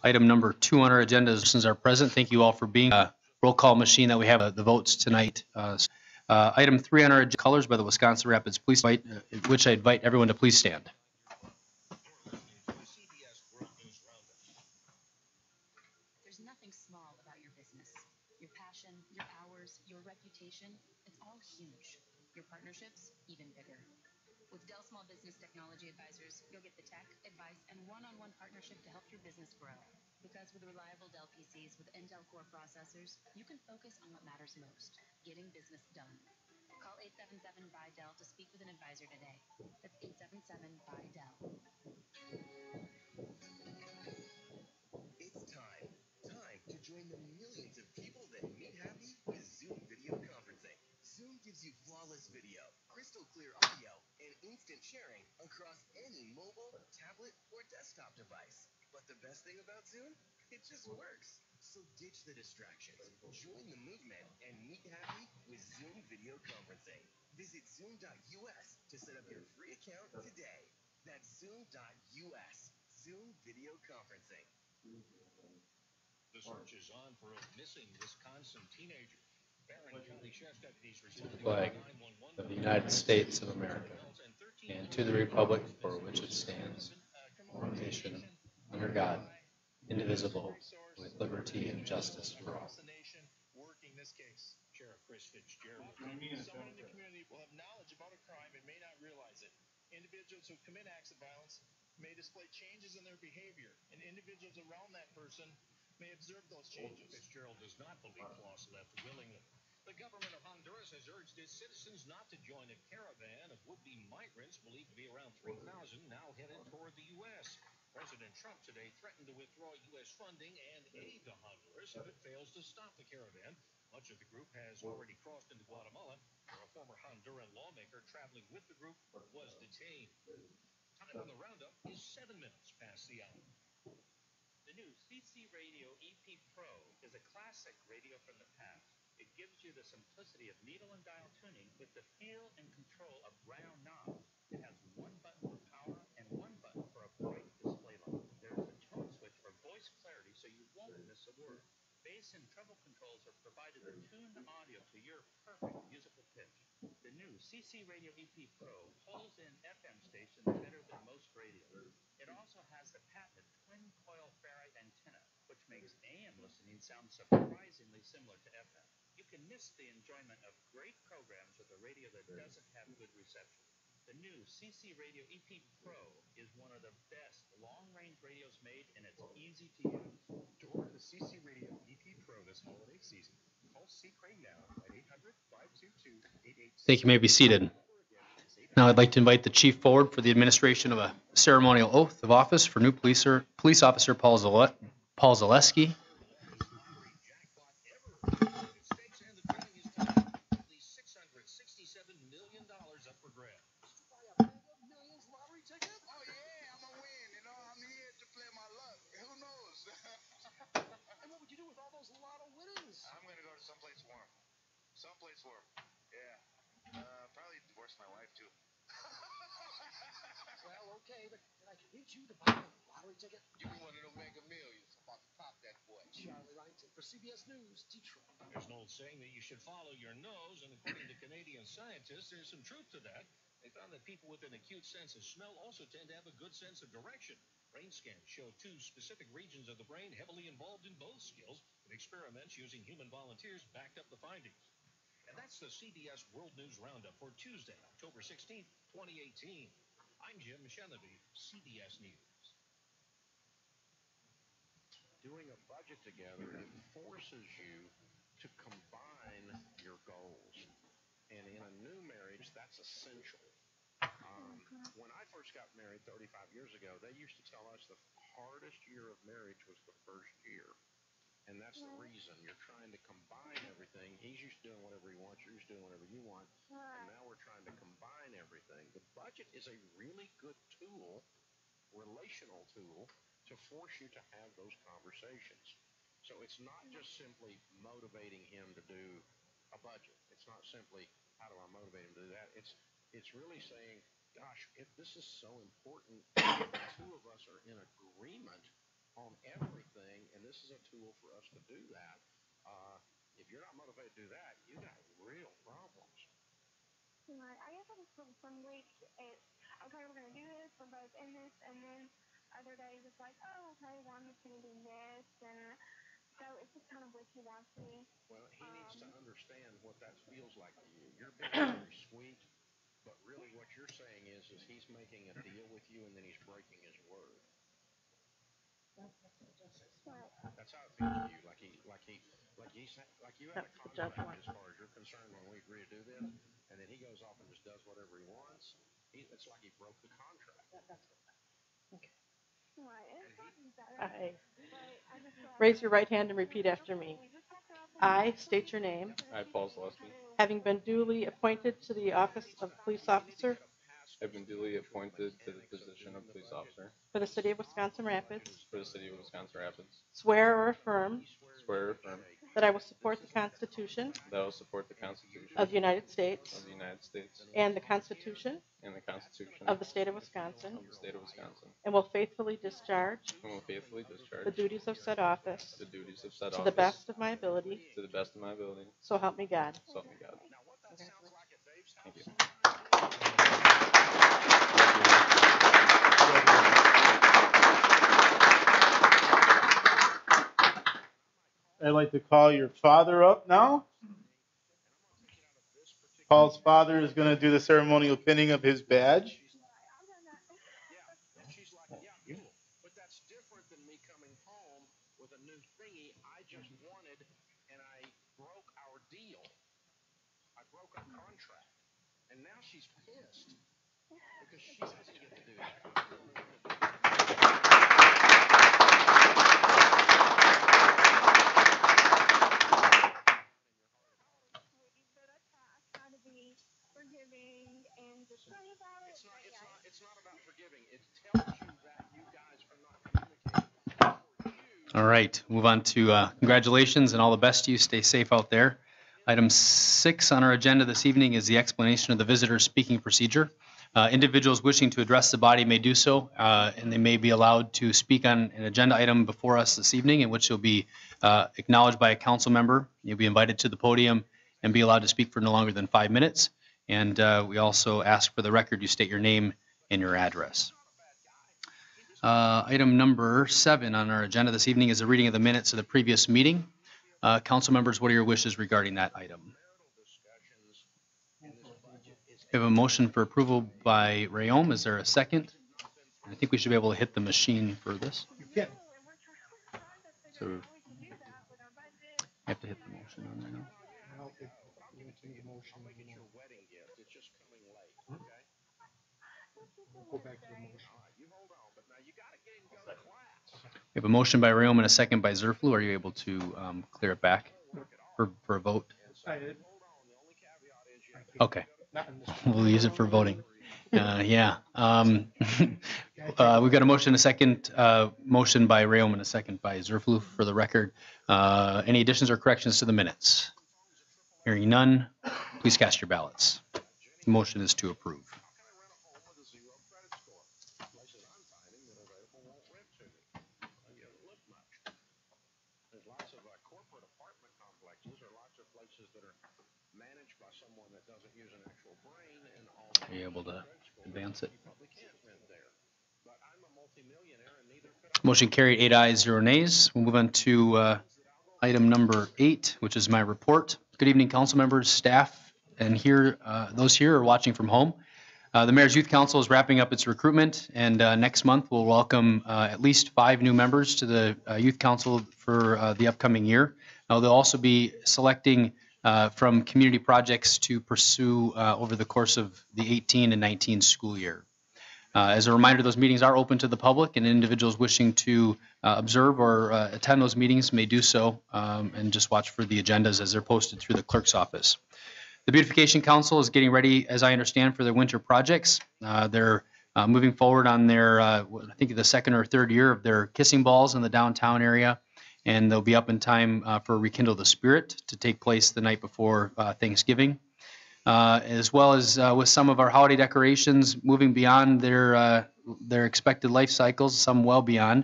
Item number 2 on our agenda is citizens are present. Thank you all for being roll call machine that we have the votes tonight. Item 3 on our agenda, colors by the Wisconsin Rapids Police, which I invite everyone to please stand. There's nothing small about your business. Your passion, your hours, your reputation, it's all huge. Your partnerships, even bigger. With Dell Small Business Technology Advisors, you'll get the tech, advice, and one-on-one partnership to help your business grow. Because with reliable Dell PCs with Intel Core processors, you can focus on what matters most, getting business done. Call 877-BUY-DELL to speak with an advisor today. That's 877-BUY-DELL. It's time to join the millions of people that meet happy with Zoom video conferencing. Zoom gives you flawless video, crystal clear audio, and instant sharing across any mobile, tablet, or desktop device. But the best thing about Zoom? It just works. So ditch the distractions, join the movement, and meet happy with Zoom video conferencing. Visit zoom.us to set up your free account today. That's zoom.us. Zoom video conferencing. The search is on for a missing Wisconsin teenager. Barron County Sheriff's deputies responding Flag to 911 of the United States of America and to the republic for which it stands, one nation, under God, indivisible, with liberty and justice for all. Working this case. Sheriff Chris Fitzgerald. Someone in the community will have knowledge about a crime and may not realize it. Individuals who commit acts of violence may display changes in their behavior, and individuals around that person may observe those changes. Fitzgerald does not believe Floss left willingly. The government of Honduras has urged its citizens not to join a caravan of would-be migrants believed to be around 3,000 now headed toward the U.S. President Trump today threatened to withdraw U.S. funding and aid to Honduras if it fails to stop the caravan. Much of the group has already crossed into Guatemala, where a former Honduran lawmaker traveling with the group was detained. Time on the roundup is 7 minutes past the hour. The new CC Radio EP Pro is a classic radio from the past. It gives you the simplicity of needle and dial tuning with the feel and control of round knobs. It has one button for power and one button for a bright display light. There is a tone switch for voice clarity so you won't miss a word. Bass and treble controls are provided to tune the audio to your perfect musical pitch. The new CC Radio EP Pro pulls in FM stations better than most radios. It also has the patented twin-coil ferrite antenna, which makes AM listening sound surprisingly similar to FM. You can miss the enjoyment of great programs with a radio that doesn't have good reception. The new CC Radio EP Pro is one of the best long-range radios made, and it's easy to use. To order the CC Radio EP Pro this holiday season, call C. Crane now at 800-522-8866. Thank you. You may be seated. Now I'd like to invite the chief forward for the administration of a ceremonial oath of office for new police officer Paul Zaleski. $667 million up for grabs. Millions lottery ticket? Oh yeah, I'm gonna win. You know, I'm here to play my luck. Who knows? And what would you do with all those lotto winnings? I'm gonna go to someplace warm. Someplace warm. Yeah. Probably divorce my wife too. Well, okay, but can I convince you to buy a lottery ticket? Give me one of them Mega Millions. I'm about to pop that boy. Charlie Wrighton for CBS News, Detroit. There's an old saying that you should follow your nose, and according to Canadian scientists, there's some truth to that. They found that people with an acute sense of smell also tend to have a good sense of direction. Brain scans show 2 specific regions of the brain heavily involved in both skills, and experiments using human volunteers backed up the findings. And that's the CBS World News Roundup for Tuesday, October 16th, 2018. I'm Jim Shenleby, CBS News. Doing a budget together, it forces you to combine your goals. And in a new marriage, that's essential. When I first got married 35 years ago, they used to tell us the hardest year of marriage was the first year. And that's the reason. You're trying to combine everything. He's used to doing whatever he wants. You're used to doing whatever you want. And now we're trying to combine everything. The budget is a really good tool, relational tool, to force you to have those conversations. So it's not just simply motivating him to do a budget. It's not simply, how do I motivate him to do that? It's really saying, gosh, if this is so important, if the two of us are in agreement on everything, this is a tool for us to do that. If you're not motivated to do that, you got real problems. Right. I guess some weeks okay, we're gonna do this, we're both in this, and then other days it's like, oh, okay, well, I'm just gonna do this, and so it's just kind of wishy-washy. Well, he needs to understand what that feels like to you. You're being very sweet, but really what you're saying is he's making a deal with you and then he's breaking his word. That's how it feels to you. Like you have a contract as far as you're concerned when we agree to do this, and then he goes off and just does whatever he wants. It's like he broke the contract. Right. It's gotten better. Raise your right hand and repeat after me. I state your name. I, Paul Zaleski, Having been duly appointed to the office of police officer have been duly appointed to the position of police officer for the city of Wisconsin Rapids, for the city of Wisconsin Rapids. swear or affirm Swear or affirm that I will support the Constitution that I will support the Constitution of the United States of the United States and the Constitution and the Constitution of the state of Wisconsin, of the state of Wisconsin, and will faithfully discharge and will faithfully discharge the duties of said office the duties of said to office the best of my ability, to the best of my ability. so help me God. So help me God. Thank you. I'd like to call your father up now. Paul's father is going to do the ceremonial pinning of his badge. And she's like, yeah, cool. But that's different than me coming home with a new thingy I just wanted, and I broke our deal. I broke our contract. And now she's pissed because she doesn't get to do that. I'm the one that did Forgiving and just pray about it. It's not about forgiving. It tells you that you guys are not communicating. All right, move on to congratulations and all the best to you. Stay safe out there. Item 6 on our agenda this evening is the explanation of the visitor speaking procedure. Individuals wishing to address the body may do so, and they may be allowed to speak on an agenda item before us this evening, in which you'll be acknowledged by a council member. You'll be invited to the podium and be allowed to speak for no longer than 5 minutes. And we also ask for the record you state your name and your address. Item number 7 on our agenda this evening is a reading of the minutes of the previous meeting. Council members, what are your wishes regarding that item? We have a motion for approval by Rayom. Is there a second? I think we should be able to hit the machine for this. So you have to hit the motion on there now. We have a motion by Rayom and a second by Zerflu. Are you able to clear it back for a vote? Okay. We'll use it for voting. Yeah. We've got a motion, a second motion by Rayom and a second by Zerflu for the record. Any additions or corrections to the minutes? Hearing none, please cast your ballots. The motion is to approve. Lots of corporate apartment complexes or lots of places that are managed by someone that doesn't use an actual brain, and all Are you able to advance it? you probably can't rent there. But I'm a multimillionaire and neither could I. Motion carried, 8 ayes, 0 nays. We'll move on to item number 8, which is my report. Good evening, council members, staff, and those here are watching from home. The Mayor's Youth Council is wrapping up its recruitment, and next month we'll welcome at least 5 new members to the Youth Council for the upcoming year. They'll also be selecting from community projects to pursue over the course of the 18 and 19 school year. As a reminder, those meetings are open to the public, and individuals wishing to observe or attend those meetings may do so, and just watch for the agendas as they're posted through the clerk's office. The Beautification Council is getting ready, as I understand, for their winter projects. They're moving forward on their, I think the 2nd or 3rd year of their kissing balls in the downtown area, and they'll be up in time for Rekindle the Spirit to take place the night before Thanksgiving. As well as with some of our holiday decorations moving beyond their expected life cycles, some well beyond.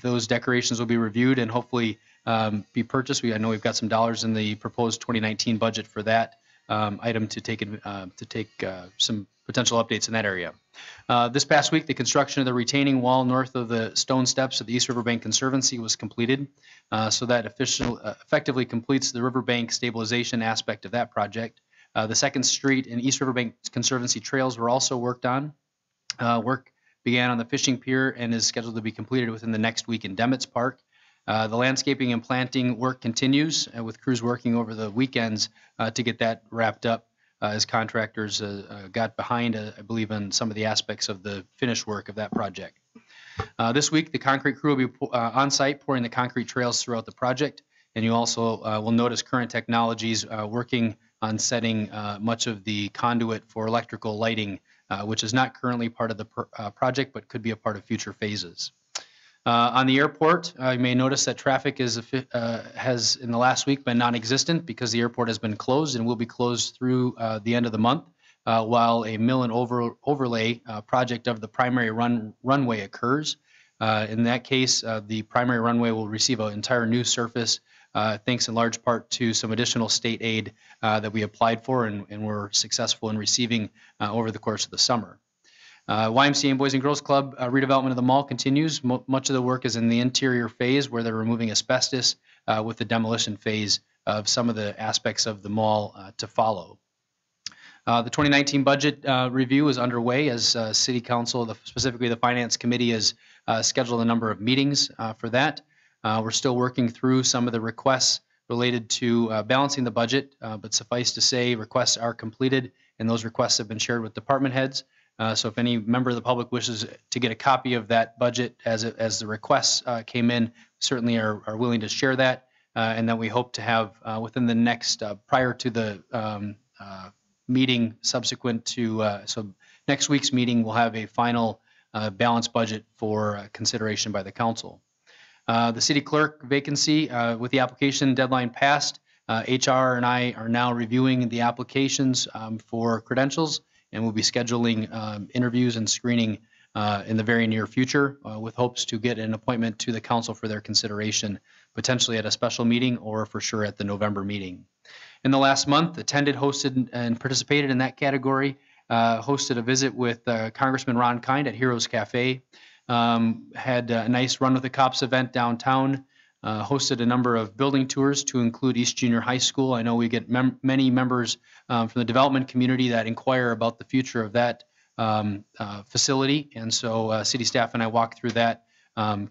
Those decorations will be reviewed and hopefully be purchased. I know we've got some dollars in the proposed 2019 budget for that item to take some potential updates in that area. This past week, the construction of the retaining wall north of the stone steps of the East Riverbank Conservancy was completed. So that effectively completes the riverbank stabilization aspect of that project. The 2nd Street and East Riverbank Conservancy trails were also worked on. Work began on the fishing pier and is scheduled to be completed within the next week in Demetz Park. The landscaping and planting work continues with crews working over the weekends to get that wrapped up as contractors got behind, I believe, on some of the aspects of the finish work of that project. This week, the concrete crew will be on site pouring the concrete trails throughout the project, and you also will notice current technologies working on setting much of the conduit for electrical lighting, which is not currently part of the project but could be a part of future phases. On the airport, you may notice that traffic has in the last week been non-existent because the airport has been closed and will be closed through the end of the month while a mill and overlay project of the primary runway occurs. In that case, the primary runway will receive an entire new surface thanks in large part to some additional state aid that we applied for and were successful in receiving over the course of the summer. YMCA and Boys and Girls Club redevelopment of the mall continues. Much of the work is in the interior phase where they're removing asbestos with the demolition phase of some of the aspects of the mall to follow. The 2019 budget review is underway as City Council, specifically the Finance Committee, has scheduled a number of meetings for that. We're still working through some of the requests related to balancing the budget, but suffice to say requests are completed and those requests have been shared with department heads. So if any member of the public wishes to get a copy of that budget as the requests came in, certainly are willing to share that, and that we hope to have within the next, prior to the meeting subsequent to, so next week's meeting, we'll have a final balanced budget for consideration by the council. The city clerk vacancy, with the application deadline passed, HR and I are now reviewing the applications for credentials, and we'll be scheduling interviews and screening in the very near future with hopes to get an appointment to the council for their consideration, potentially at a special meeting or for sure at the November meeting. In the last month, attended, hosted, and participated in that category, hosted a visit with Congressman Ron Kind at Heroes Cafe, had a nice Run with the Cops event downtown, hosted a number of building tours to include East Junior High School. I know we get many members from the development community that inquire about the future of that facility, and so city staff and I walked through that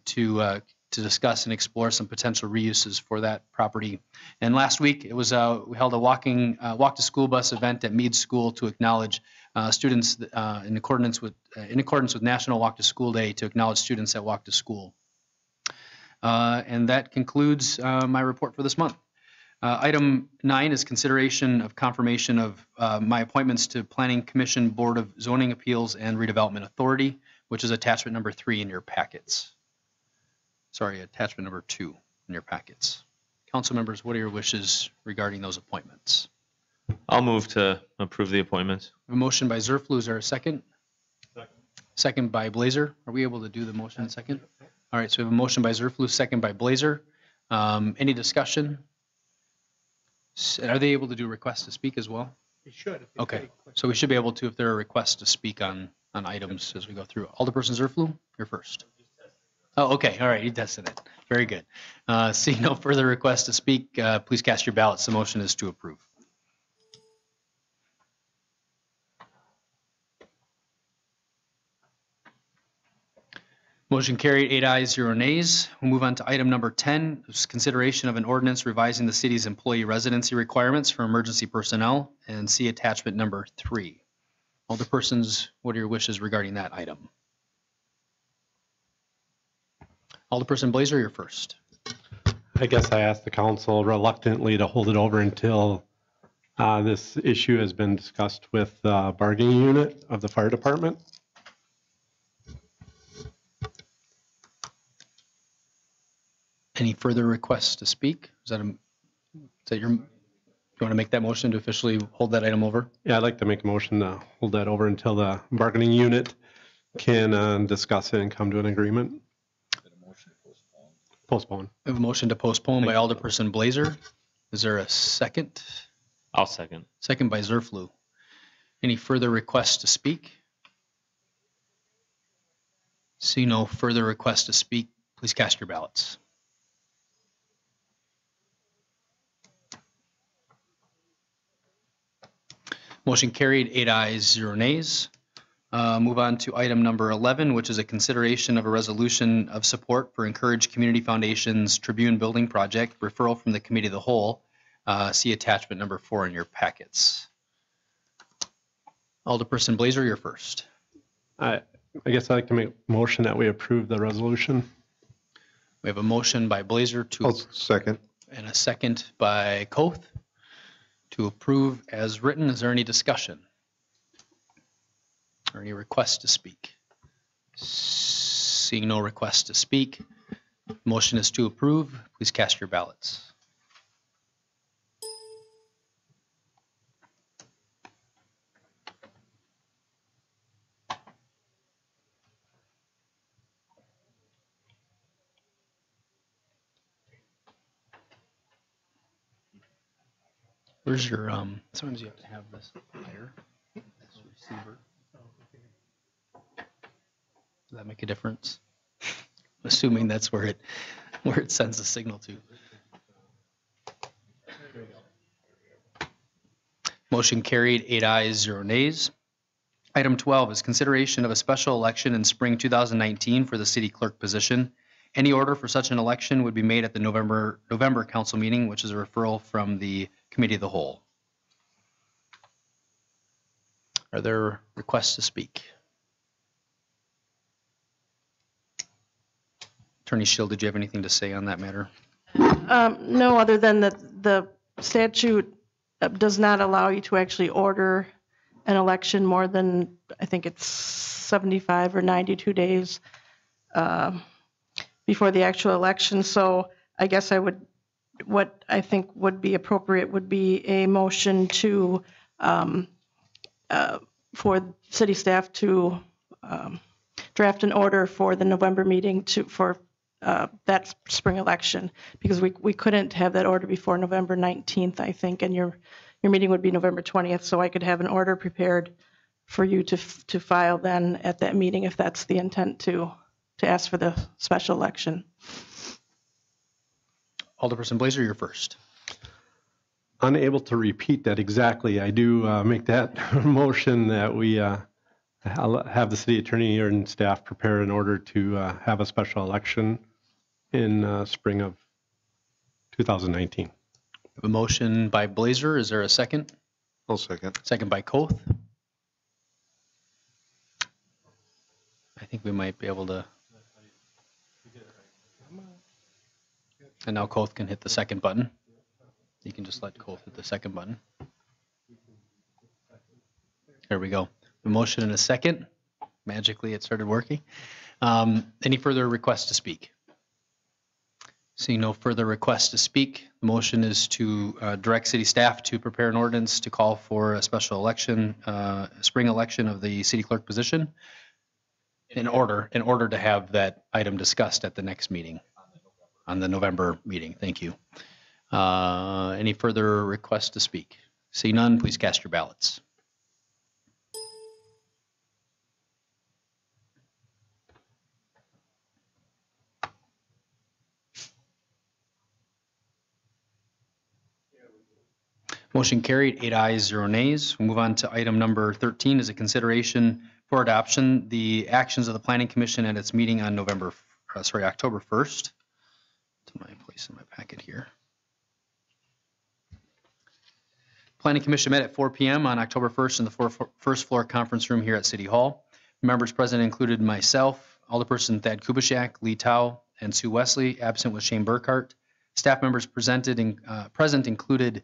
to discuss and explore some potential reuses for that property. And last week it was we held a walk to school bus event at Meade School to acknowledge students in accordance with National Walk to School Day, to acknowledge students that walk to school. And that concludes my report for this month. Item 9 is consideration of confirmation of my appointments to Planning Commission, Board of Zoning Appeals, and Redevelopment Authority, which is attachment number 3 in your packets. Sorry, attachment number 2 in your packets. Council members, what are your wishes regarding those appointments? I'll move to approve the appointments. A motion by Zerflu, is there a second? Second by Blazer. Are we able to do the motion in second? All right, so we have a motion by Zerflu, second by Blazer. Any discussion? Are they able to do requests to speak as well? They should. Okay, so we should be able to, if there are requests to speak on items as we go through. Alderperson Zerflu, you're first. Oh, okay, all right, you tested it. Very good. Seeing no further requests to speak, please cast your ballots. The motion is to approve. Motion carried, 8 ayes, 0 nays. We'll move on to item number 10, consideration of an ordinance revising the city's employee residency requirements for emergency personnel, and see attachment number 3. Alderpersons, what are your wishes regarding that item? Alderperson Blazer, you're first. I guess I asked the council reluctantly to hold it over until this issue has been discussed with the bargaining unit of the fire department. Any further requests to speak? Is that your, you want to make that motion to officially hold that item over? Yeah, I'd like to make a motion to hold that over until the bargaining unit can discuss it and come to an agreement. Postpone. We have a motion to postpone by Alderperson Blazer. Is there a second? I'll second. Second by Zerflu. Any further requests to speak? See no further requests to speak. Please cast your ballots. Motion carried, 8 ayes, 0 nays. Move on to item number 11, which is a consideration of a resolution of support for Encourage Community Foundation's Tribune Building Project, referral from the Committee of the Whole. See attachment number 4 in your packets. Alderperson Blazer, you're first. I guess I'd like to make a motion that we approve the resolution. We have a motion by Blazer to second. and a second by Koth to approve as written. Is there any discussion or any requests to speak? Seeing no requests to speak, motion is to approve. Please cast your ballots. Where's your, sometimes you have to have this higher, this receiver. Does that make a difference? Assuming that's where it sends the signal to. Motion carried, 8 ayes, 0 nays. Item 12 is consideration of a special election in spring 2019 for the city clerk position. Any order for such an election would be made at the November council meeting, which is a referral from the Committee of the Whole. Are there requests to speak? Attorney Schill, did you have anything to say on that matter? No, other than that the statute does not allow you to actually order an election more than, I think it's 75 or 92 days before the actual election. So I guess what I think would be appropriate would be a motion to, for city staff to draft an order for the November meeting for that spring election, because we couldn't have that order before November 19th, I think, and your meeting would be November 20th, so I could have an order prepared for you to file then at that meeting if that's the intent to ask for the special election. Alderperson Blazer, you're first. Unable to repeat that exactly. I do make that motion that we have the city attorney and staff prepare an order to have a special election in spring of 2019. A motion by Blazer. Is there a second? I'll second. Second by Koth. I think we might be able to. And now Koth can hit the second button. You can just let Koth hit the second button. There we go. A motion and a second. Magically, it started working. Any further requests to speak? Seeing no further requests to speak, the motion is to direct city staff to prepare an ordinance to call for a special election, spring election of the city clerk position in order to have that item discussed at the next meeting, on the November meeting. Thank you. Any further requests to speak? See none, please cast your ballots. Motion carried, 8 ayes, 0 nays. We'll move on to item number 13 is a consideration for adoption, the actions of the Planning Commission at its meeting on October 1st. To my place in my packet here. Planning Commission met at 4 p.m. on October 1st in the first floor conference room here at City Hall. Members present included myself, Alderperson Thad Kubiszak, Lee Tao, and Sue Wesley. Absent was Shane Burkhart. Staff members present included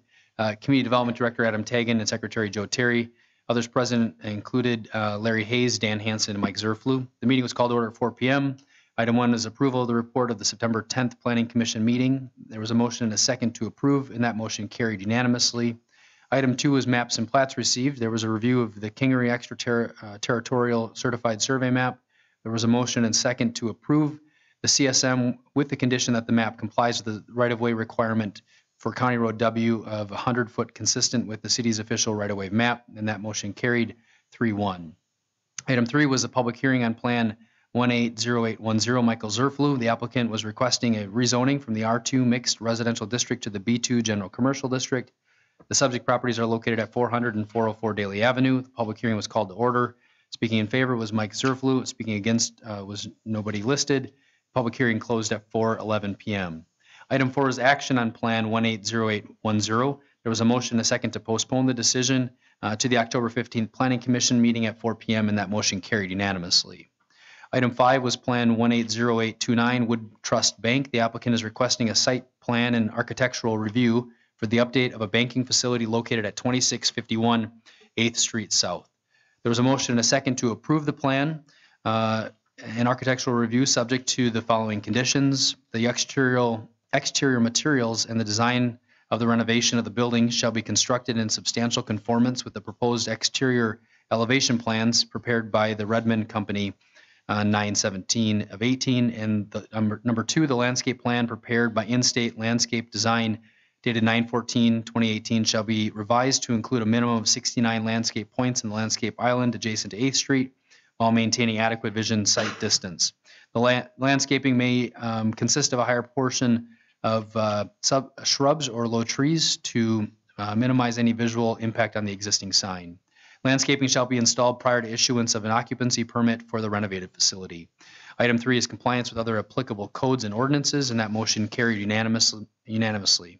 Community Development Director Adam Tagan and Secretary Joe Terry. Others present included Larry Hayes, Dan Hansen, and Mike Zerflu. The meeting was called to order at 4 p.m. Item 1 is approval of the report of the September 10th Planning Commission meeting. There was a motion and a second to approve, and that motion carried unanimously. Item 2 is maps and plats received. There was a review of the Kingery Extraterritorial Certified Survey Map. There was a motion and second to approve the CSM with the condition that the map complies with the right-of-way requirement for County Road W of 100-foot consistent with the city's official right-of-way map, and that motion carried 3-1. Item 3 was a public hearing on Plan 180810 Michael Zerflu. The applicant was requesting a rezoning from the R2 Mixed Residential District to the B2 General Commercial District. The subject properties are located at 400 and 404 Daly Avenue. The public hearing was called to order. Speaking in favor was Mike Zerflu. Speaking against was nobody listed. Public hearing closed at 4:11 p.m. Item 4 is action on Plan 180810. There was a motion and a second to postpone the decision to the October 15th Planning Commission meeting at 4 p.m., and that motion carried unanimously. Item 5 was Plan 180829 Wood Trust Bank. The applicant is requesting a site plan and architectural review for the update of a banking facility located at 2651 8th Street South. There was a motion and a second to approve the plan and architectural review subject to the following conditions. The exterior materials and the design of the renovation of the building shall be constructed in substantial conformance with the proposed exterior elevation plans prepared by the Redmond Company on 9/17 of 18. And the number 2, the landscape plan prepared by In-State Landscape Design dated 9/14/2018 shall be revised to include a minimum of 69 landscape points in the landscape island adjacent to 8th Street while maintaining adequate vision sight distance. The landscaping may consist of a higher portion of shrubs or low trees to minimize any visual impact on the existing sign. Landscaping shall be installed prior to issuance of an occupancy permit for the renovated facility. Item 3 is compliance with other applicable codes and ordinances, and that motion carried unanimously.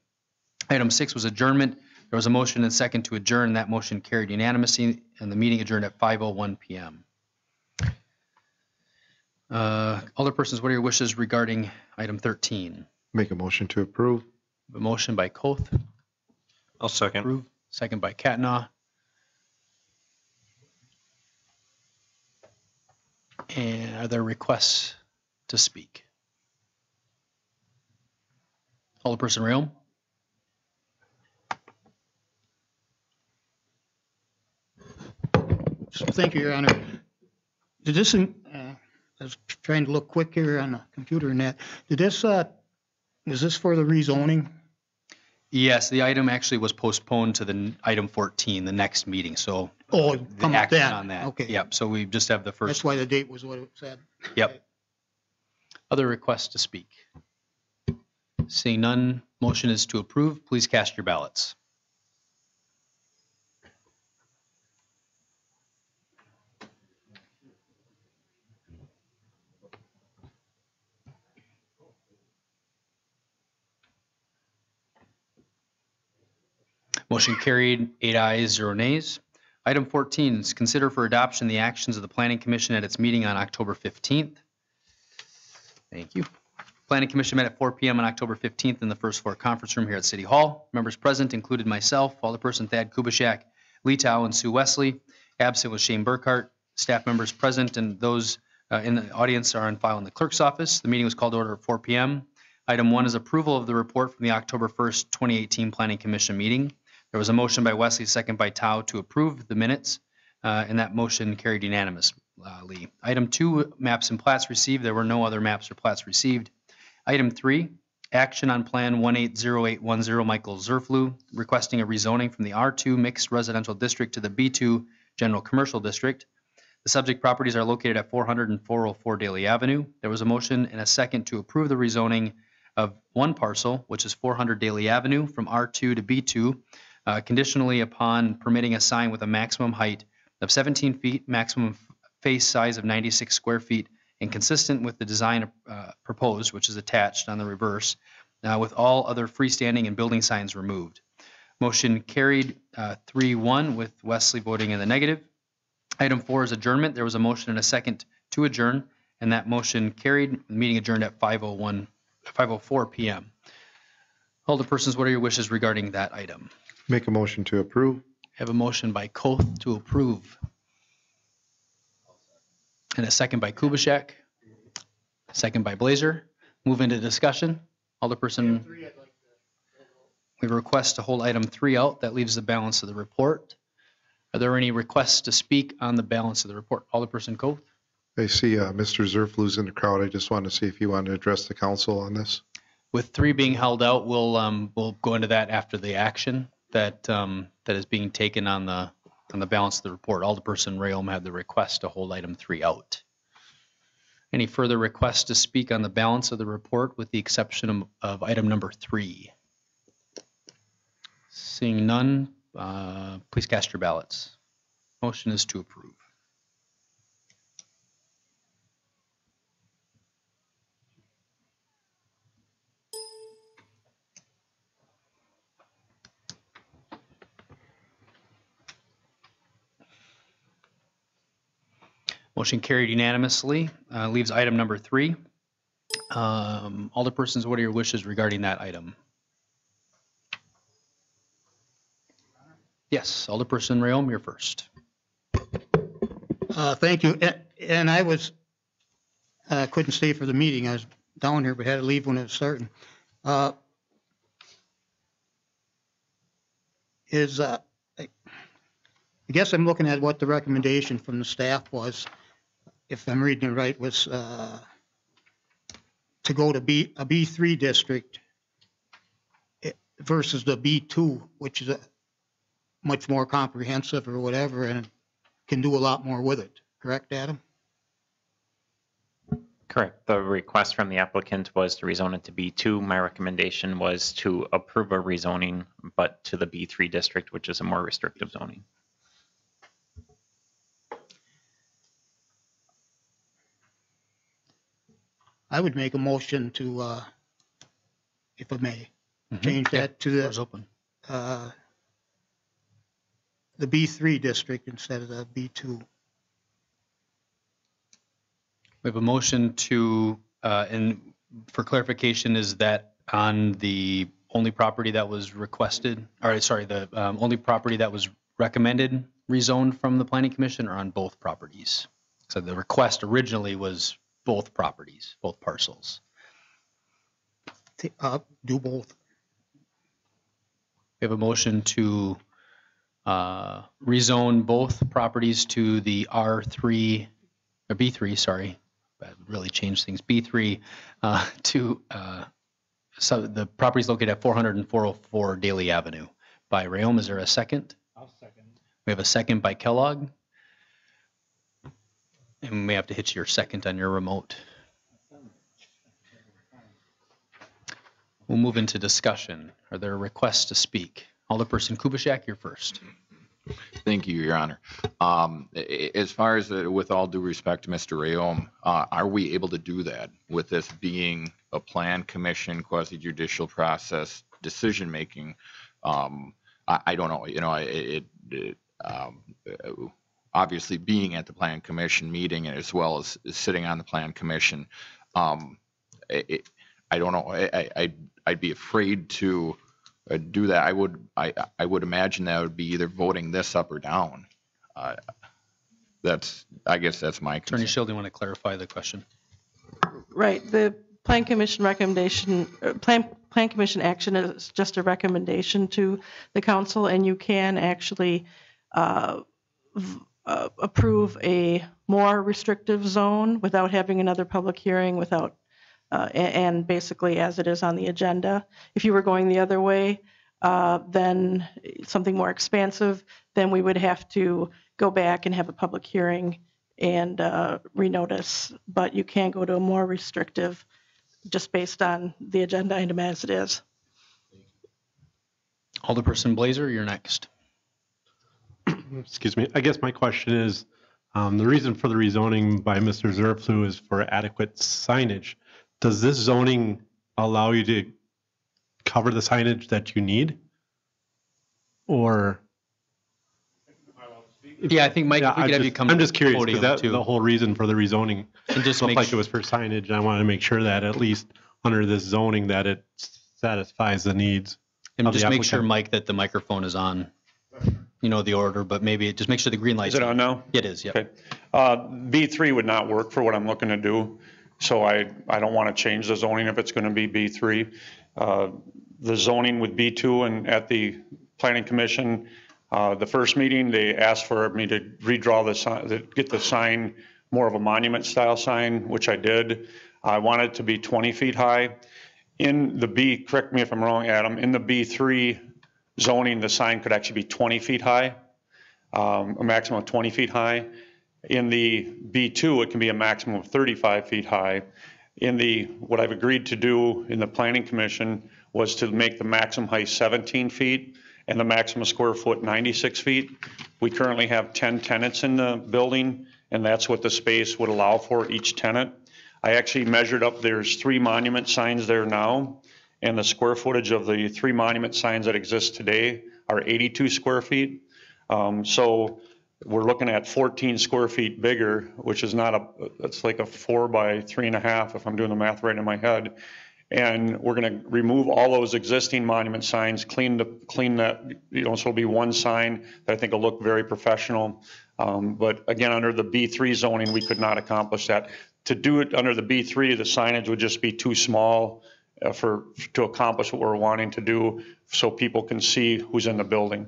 Item 6 was adjournment. There was a motion and second to adjourn. That motion carried unanimously, and the meeting adjourned at 5:01 p.m. Alderpersons, what are your wishes regarding item 13? Make a motion to approve. A motion by Koth. I'll second. Approve. Second by Katna. And are there requests to speak? Alderperson Realm. Thank you, Your Honor. Did this, I was trying to look quick here on the computer and that. Did this, is this for the rezoning? Yes, the item actually was postponed to the item 14, the next meeting. So Oh, the come up action that. on that. Okay. Yep. So we just have the first. That's why the date was what it said. Yep. Other requests to speak? Seeing none, motion is to approve. Please cast your ballots. Motion carried, 8 ayes, 0 nays. Item 14 is consider for adoption the actions of the Planning Commission at its meeting on October 15th. Thank you. Planning Commission met at 4 p.m. on October 15th in the first floor conference room here at City Hall. Members present included myself, Alderperson Thad Kubischak, Lee Tao, and Sue Wesley. Absent was Shane Burkhart. Staff members present and those in the audience are on file in the clerk's office. The meeting was called to order at 4 p.m. Item 1 is approval of the report from the October 1st, 2018 Planning Commission meeting. There was a motion by Wesley, second by Tao, to approve the minutes, and that motion carried unanimously. Item 2, maps and plats received. There were no other maps or plats received. Item 3, action on Plan 180810 Michael Zerflu, requesting a rezoning from the R2 Mixed Residential District to the B2 General Commercial District. The subject properties are located at 400 and 404 Daly Avenue. There was a motion and a second to approve the rezoning of one parcel, which is 400 Daly Avenue, from R2 to B2, conditionally upon permitting a sign with a maximum height of 17 feet, maximum face size of 96 square feet, and consistent with the design proposed, which is attached on the reverse, with all other freestanding and building signs removed. Motion carried 3-1 with Wesley voting in the negative. Item 4 is adjournment. There was a motion and a second to adjourn, and that motion carried. The meeting adjourned at 5:04 p.m. Alderpersons, what are your wishes regarding that item? Make a motion to approve. Have a motion by Koth to approve. And a second by Kubischak. Second by Blazer. Move into discussion. Alderperson, we request to hold item 3 out. That leaves the balance of the report. Are there any requests to speak on the balance of the report? Alderperson Koth? I see Mr. Zerflu's in the crowd. I just wanted to see if you wanted to address the council on this. With 3 being held out, we'll go into that after the action that is being taken on the balance of the report. Alderperson Rayom had the request to hold item 3 out. Any further requests to speak on the balance of the report with the exception of item number 3? Seeing none, please cast your ballots. Motion is to approve. Motion carried unanimously. Leaves item number 3. Alderpersons, what are your wishes regarding that item? Yes, Alderperson Rayom, you're first. Thank you. And I was, couldn't stay for the meeting. I was down here, but had to leave when it was starting. I guess I'm looking at what the recommendation from the staff was, if I'm reading it right, was to go to a B3 district versus the B2, which is much more comprehensive or whatever, and can do a lot more with it. Correct, Adam? Correct. The request from the applicant was to rezone it to B2. My recommendation was to approve a rezoning, but to the B3 district, which is a more restrictive zoning. I would make a motion to, if I may, change that to the B3 district instead of the B2. We have a motion to, and for clarification, is that on the only property that was requested, or sorry, the only property that was recommended rezoned from the Planning Commission, or on both properties? So the request originally was both properties, both parcels. Do both. We have a motion to rezone both properties to the R3, or B3, sorry. That would really change things. B3 to so the property is located at 400 and 404 Daly Avenue. By Rayom, is there a second? I'll second. We have a second by Kellogg. And we may have to hit your second on your remote. We'll move into discussion. Are there requests to speak? Alderperson Kubaschak, you're first. Thank you, Your Honor. As far as with all due respect to Mr. Rayom, are we able to do that with this being a plan commission quasi-judicial process decision making? I don't know. You know, obviously being at the plan commission meeting and as well as sitting on the plan commission, I don't know. I'd be afraid to do that. I would imagine that would be either voting this up or down. I guess that's my concern. Attorney Schill, do you want to clarify the question? Right. The Plan Commission recommendation, Plan Commission action is just a recommendation to the council, and you can actually approve a more restrictive zone without having another public hearing, without and basically as it is on the agenda. If you were going the other way, then something more expansive, then we would have to go back and have a public hearing and renotice. But you can go to a more restrictive just based on the agenda item as it is. Alderperson Blazer, you're next. Excuse me. I guess my question is, the reason for the rezoning by Mr. Zerflu is for adequate signage. Does this zoning allow you to cover the signage that you need? Or? Yeah, I think Mike, we could have you come. I'm just curious because that's the whole reason for the rezoning and just looked like it was for signage. I wanted to make sure that at least under this zoning that it satisfies the needs. And just make sure, Mike, that the microphone is on. You know the order, but maybe just make sure the green light. Is it on now? It is, yeah. Okay. B3 would not work for what I'm looking to do, so I don't want to change the zoning if it's going to be B3. The zoning with B2 and at the Planning Commission, the first meeting, they asked for me to redraw the sign, get the sign more of a monument style sign, which I did. I want it to be 20 feet high. In the B, correct me if I'm wrong, Adam, in the B3 zoning, the sign could actually be 20 feet high, a maximum of 20 feet high. In the B2, it can be a maximum of 35 feet high. What I've agreed to do in the Planning Commission was to make the maximum height 17 feet and the maximum square foot 96 feet. We currently have 10 tenants in the building, and that's what the space would allow for each tenant. I actually measured up, there's 3 monument signs there now, and the square footage of the 3 monument signs that exist today are 82 square feet. So we're looking at 14 square feet bigger, which is it's like a 4 by 3.5 if I'm doing the math right in my head. And we're going to remove all those existing monument signs, clean that, so it'll be one sign that I think will look very professional. But again, under the B3 zoning, we could not accomplish that. To do it under the B3, the signage would just be too small to accomplish what we're wanting to do, so people can see who's in the building.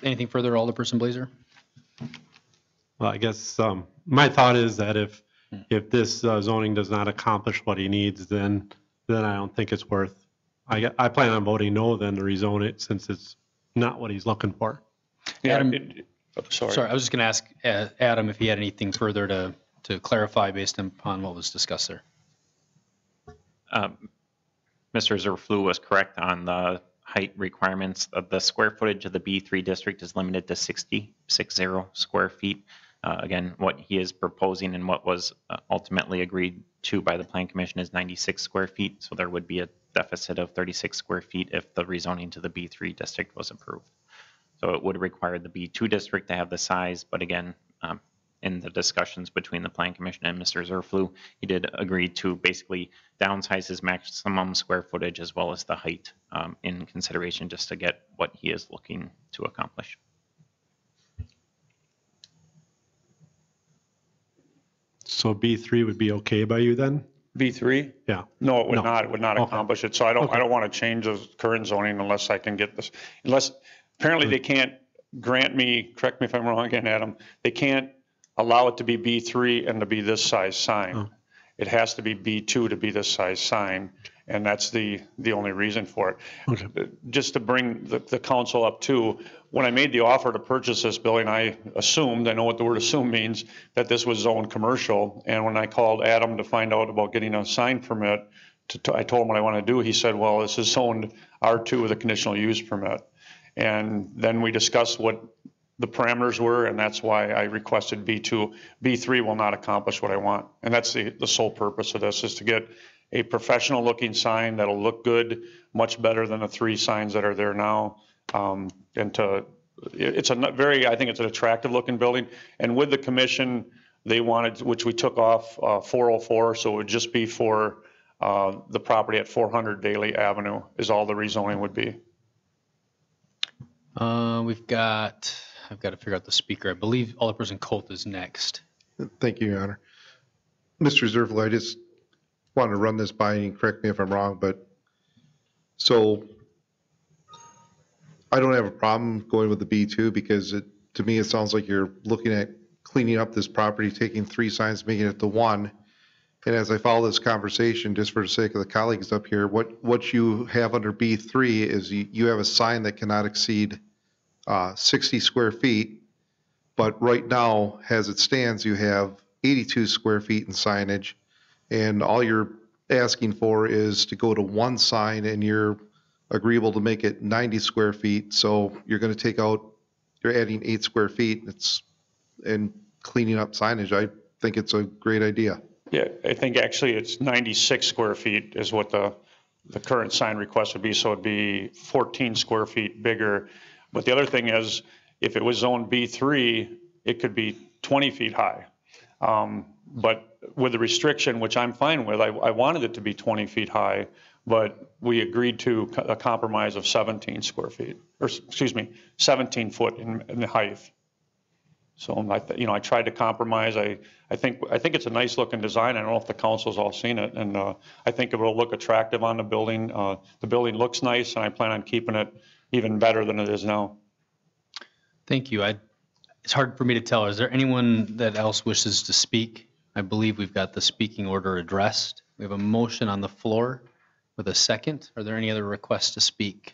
Anything further, Alderperson Blazer? Well, I guess my thought is that if this zoning does not accomplish what he needs, then I don't think it's worth. I plan on voting no then to rezone it, since it's not what he's looking for. Yeah, Adam, sorry, I was just going to ask Adam if he had anything further to clarify based upon what was discussed there. Mr. Zerflu was correct on the height requirements. The square footage of the B3 district is limited to 60 square feet. Again, what he is proposing and what was ultimately agreed to by the Plan Commission is 96 square feet. So there would be a deficit of 36 square feet if the rezoning to the B3 district was approved. So it would require the B2 district to have the size, but again, in the discussions between the Plan Commission and Mr. Zerflu, he did agree to basically downsize his maximum square footage as well as the height in consideration, just to get what he is looking to accomplish. So B3 would be okay by you then? B3? Yeah. No, it would not. It would not accomplish it. So I don't want to change the current zoning unless I can get this. Unless apparently they can't grant me. Correct me if I'm wrong again, Adam. They can't allow it to be B3 and to be this size sign. It has to be B2 to be this size sign, and that's the only reason for it. Okay. Just to bring the council up too, when I made the offer to purchase this building, I know what the word assume means, that this was zoned commercial. And when I called Adam to find out about getting a sign permit, I told him what I want to do. He said, well, this is zoned R2 with a conditional use permit. And then we discussed what the parameters were, and that's why I requested B2. B3 will not accomplish what I want. And that's the sole purpose of this, is to get a professional looking sign that'll look good, much better than the 3 signs that are there now. I think it's an attractive looking building. And with the commission, they wanted, which we took off 404, so it would just be for the property at 400 Daly Avenue is all the rezoning would be. I've got to figure out the speaker. I believe Alderperson Colt is next. Thank you, Your Honor. Mr. Zerflu, I just want to run this by you, and correct me if I'm wrong, but so I don't have a problem going with the B2 because to me, it sounds like you're looking at cleaning up this property, taking 3 signs, making it the 1. And as I follow this conversation, just for the sake of the colleagues up here, what you have under B3 is you have a sign that cannot exceed 60 square feet, but right now, as it stands, you have 82 square feet in signage, and all you're asking for is to go to 1 sign, and you're agreeable to make it 90 square feet. So you're adding 8 square feet and cleaning up signage. I think it's a great idea. Yeah, I think actually it's 96 square feet is what the current sign request would be. So it'd be 14 square feet bigger. But the other thing is, if it was zoned B3, it could be 20 feet high. But with the restriction, which I'm fine with, I wanted it to be 20 feet high, but we agreed to a compromise of 17 square feet, or excuse me, 17 foot in the height. So I tried to compromise. I think it's a nice looking design. I don't know if the council's all seen it, and I think it will look attractive on the building. The building looks nice, and I plan on keeping it even better than it is now. Thank you. It's hard for me to tell. Is there anyone that else wishes to speak? I believe we've got the speaking order addressed. We have a motion on the floor with a second. Are there any other requests to speak?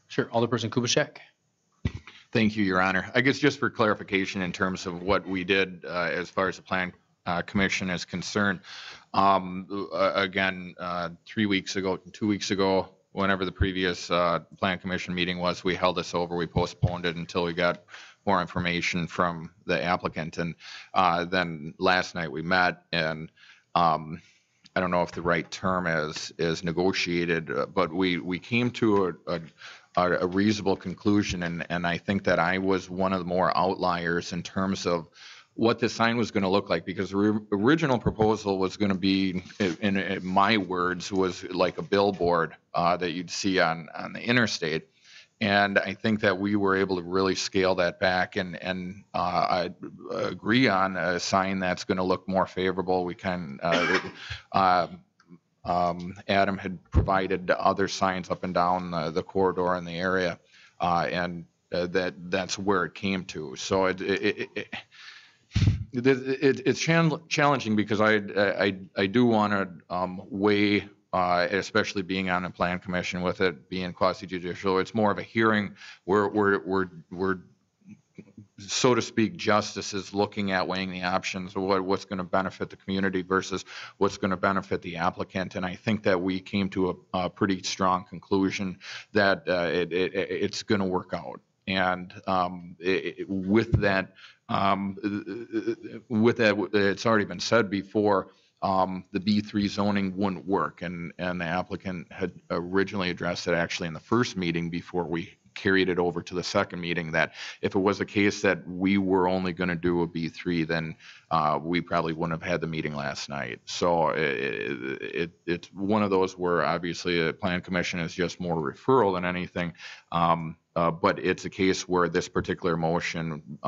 Sure, Alderperson Kubitschek. Thank you, Your Honor. I guess just for clarification in terms of what we did as far as the Plan Commission is concerned, again, 3 weeks ago, 2 weeks ago, whenever the previous Plan Commission meeting was, we held this over. We postponed it until we got more information from the applicant. And then last night we met, and I don't know if the right term is negotiated, but we came to a reasonable conclusion, and I think that I was one of the more outliers in terms of what the sign was going to look like, because the original proposal was going to be, in my words, was like a billboard that you'd see on the interstate. And I think that we were able to really scale that back and I agree on a sign that's going to look more favorable. We can, Adam had provided other signs up and down the corridor in the area, and that's where it came to. So it's challenging because I do want to weigh, especially being on a plan commission with it being quasi-judicial. It's more of a hearing where we're so to speak, justice is looking at weighing the options of what's going to benefit the community versus what's going to benefit the applicant. And I think that we came to a pretty strong conclusion that it's going to work out. And with that, it's already been said before, the B3 zoning wouldn't work. And the applicant had originally addressed it actually in the first meeting before we carried it over to the second meeting, that if it was a case that we were only going to do a B3, then we probably wouldn't have had the meeting last night. So it's one of those where obviously a plan commission is just more referral than anything. But it's a case where this particular motion,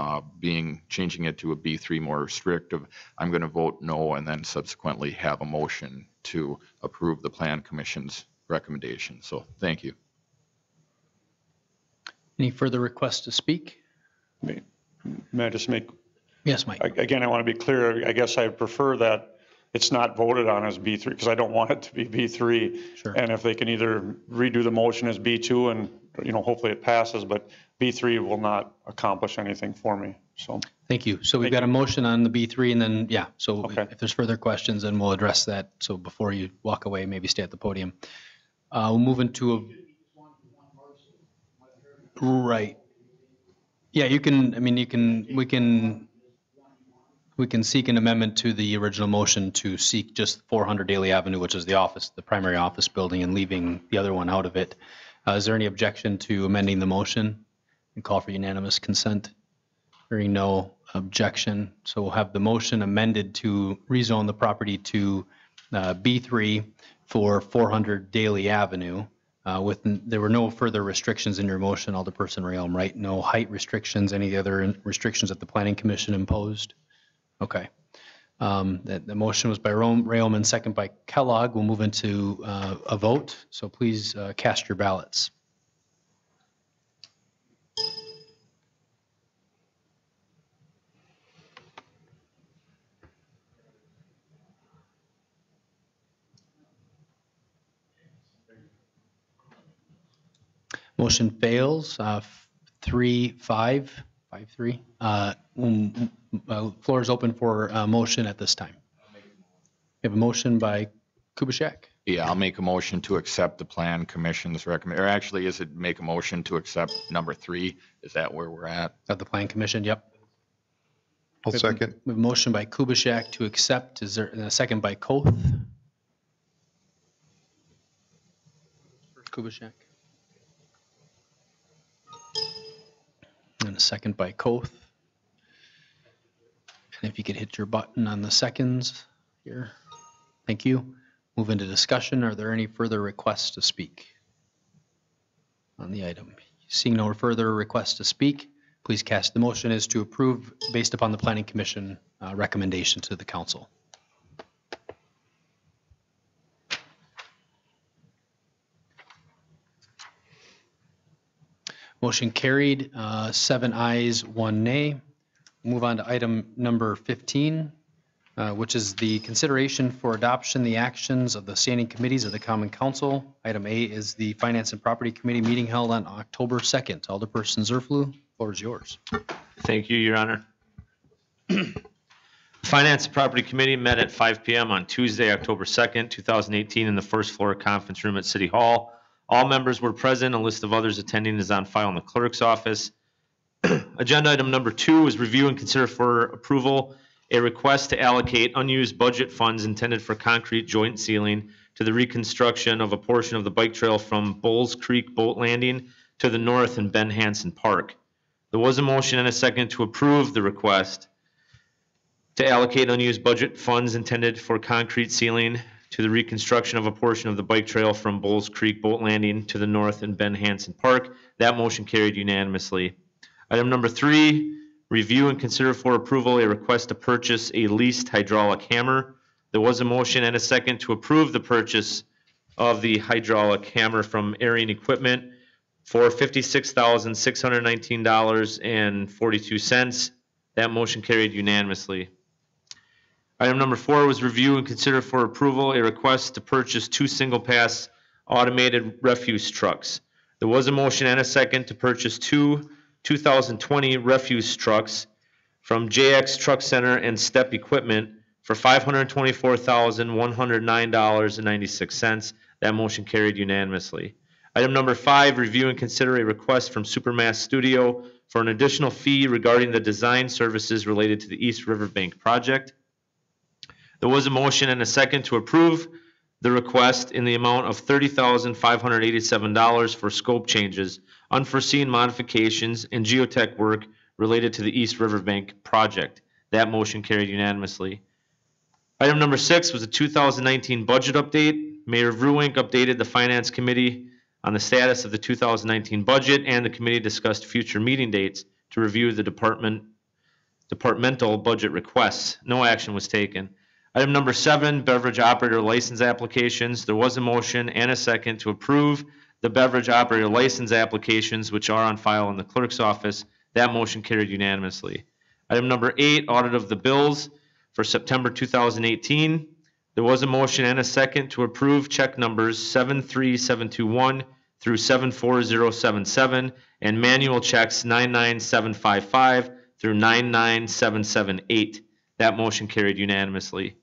changing it to a B3 more restrictive, I'm going to vote no and then subsequently have a motion to approve the plan commission's recommendation. So thank you. Any further requests to speak? May I just make? Yes, Mike. Again, I want to be clear. I guess I prefer that it's not voted on as B3 because I don't want it to be B3. Sure. And if they can either redo the motion as B2 and, hopefully it passes, but B3 will not accomplish anything for me. So. Thank you. So we've got a motion on the B3 and then, yeah, so Okay. if there's further questions, then we'll address that. So before you walk away, maybe stay at the podium. We'll move into a, right. Yeah, you can, I mean, we can seek an amendment to the original motion to seek just 400 Daly Avenue, which is the primary office building, and leaving the other one out of it. Is there any objection to amending the motion and call for unanimous consent? Hearing no objection, so we'll have the motion amended to rezone the property to B3 for 400 Daly Avenue. There were no further restrictions in your motion, Alderperson Rayom, right? No height restrictions, any other restrictions that the Planning Commission imposed? Okay. The motion was by Rayom and second by Kellogg. We'll move into a vote, so please cast your ballots. Motion fails, 3-5. Floor is open for a motion at this time. We have a motion by Kubitschek. Yeah, I'll make a motion to accept the plan commission's recommendation. Or actually, is it make a motion to accept number 3? Is that where we're at? Of the plan commission, yep. I'll second. We have a motion by Kubitschek to accept. Is there a second by Koth? Kubitschek. And a second by Koth. And if you could hit your button on the seconds here. Thank you. Move into discussion. Are there any further requests to speak on the item? Seeing no further requests to speak, please cast. The motion is to approve based upon the Planning Commission recommendation to the council. Motion carried, 7 ayes, 1 nay. Move on to item number 15, which is the consideration for adoption, the actions of the standing committees of the Common Council. Item A is the Finance and Property Committee meeting held on October 2nd. Alderperson Zerflu, floor is yours. Thank you, Your Honor. Finance and Property Committee met at 5 p.m. on Tuesday, October 2nd, 2018 in the first floor conference room at City Hall. All members were present. A list of others attending is on file in the clerk's office. Agenda item number 2 is review and consider for approval a request to allocate unused budget funds intended for concrete joint sealing to the reconstruction of a portion of the bike trail from Bulls Creek Boat Landing to the north in Ben Hansen Park. There was a motion and a second to approve the request to allocate unused budget funds intended for concrete sealing to the reconstruction of a portion of the bike trail from Bulls Creek Boat Landing to the north in Ben Hansen Park. That motion carried unanimously. Item number 3, review and consider for approval a request to purchase a leased hydraulic hammer. There was a motion and a second to approve the purchase of the hydraulic hammer from Arian Equipment for $56,619.42. That motion carried unanimously. Item number 4 was review and consider for approval a request to purchase 2 single-pass automated refuse trucks. There was a motion and a second to purchase 2 2020 refuse trucks from JX Truck Center and Step Equipment for $524,109.96. That motion carried unanimously. Item number 5, review and consider a request from Supermass Studio for an additional fee regarding the design services related to the East Riverbank project. There was a motion and a second to approve the request in the amount of $30,587 for scope changes, unforeseen modifications, and geotech work related to the East Riverbank project. That motion carried unanimously. Item number 6 was a 2019 budget update. Mayor Vruwink updated the Finance Committee on the status of the 2019 budget, and the committee discussed future meeting dates to review the departmental budget requests. No action was taken. Item number 7, beverage operator license applications. There was a motion and a second to approve the beverage operator license applications, which are on file in the clerk's office. That motion carried unanimously. Item number 8, audit of the bills for September 2018. There was a motion and a second to approve check numbers 73721 through 74077 and manual checks 99755 through 99778. That motion carried unanimously.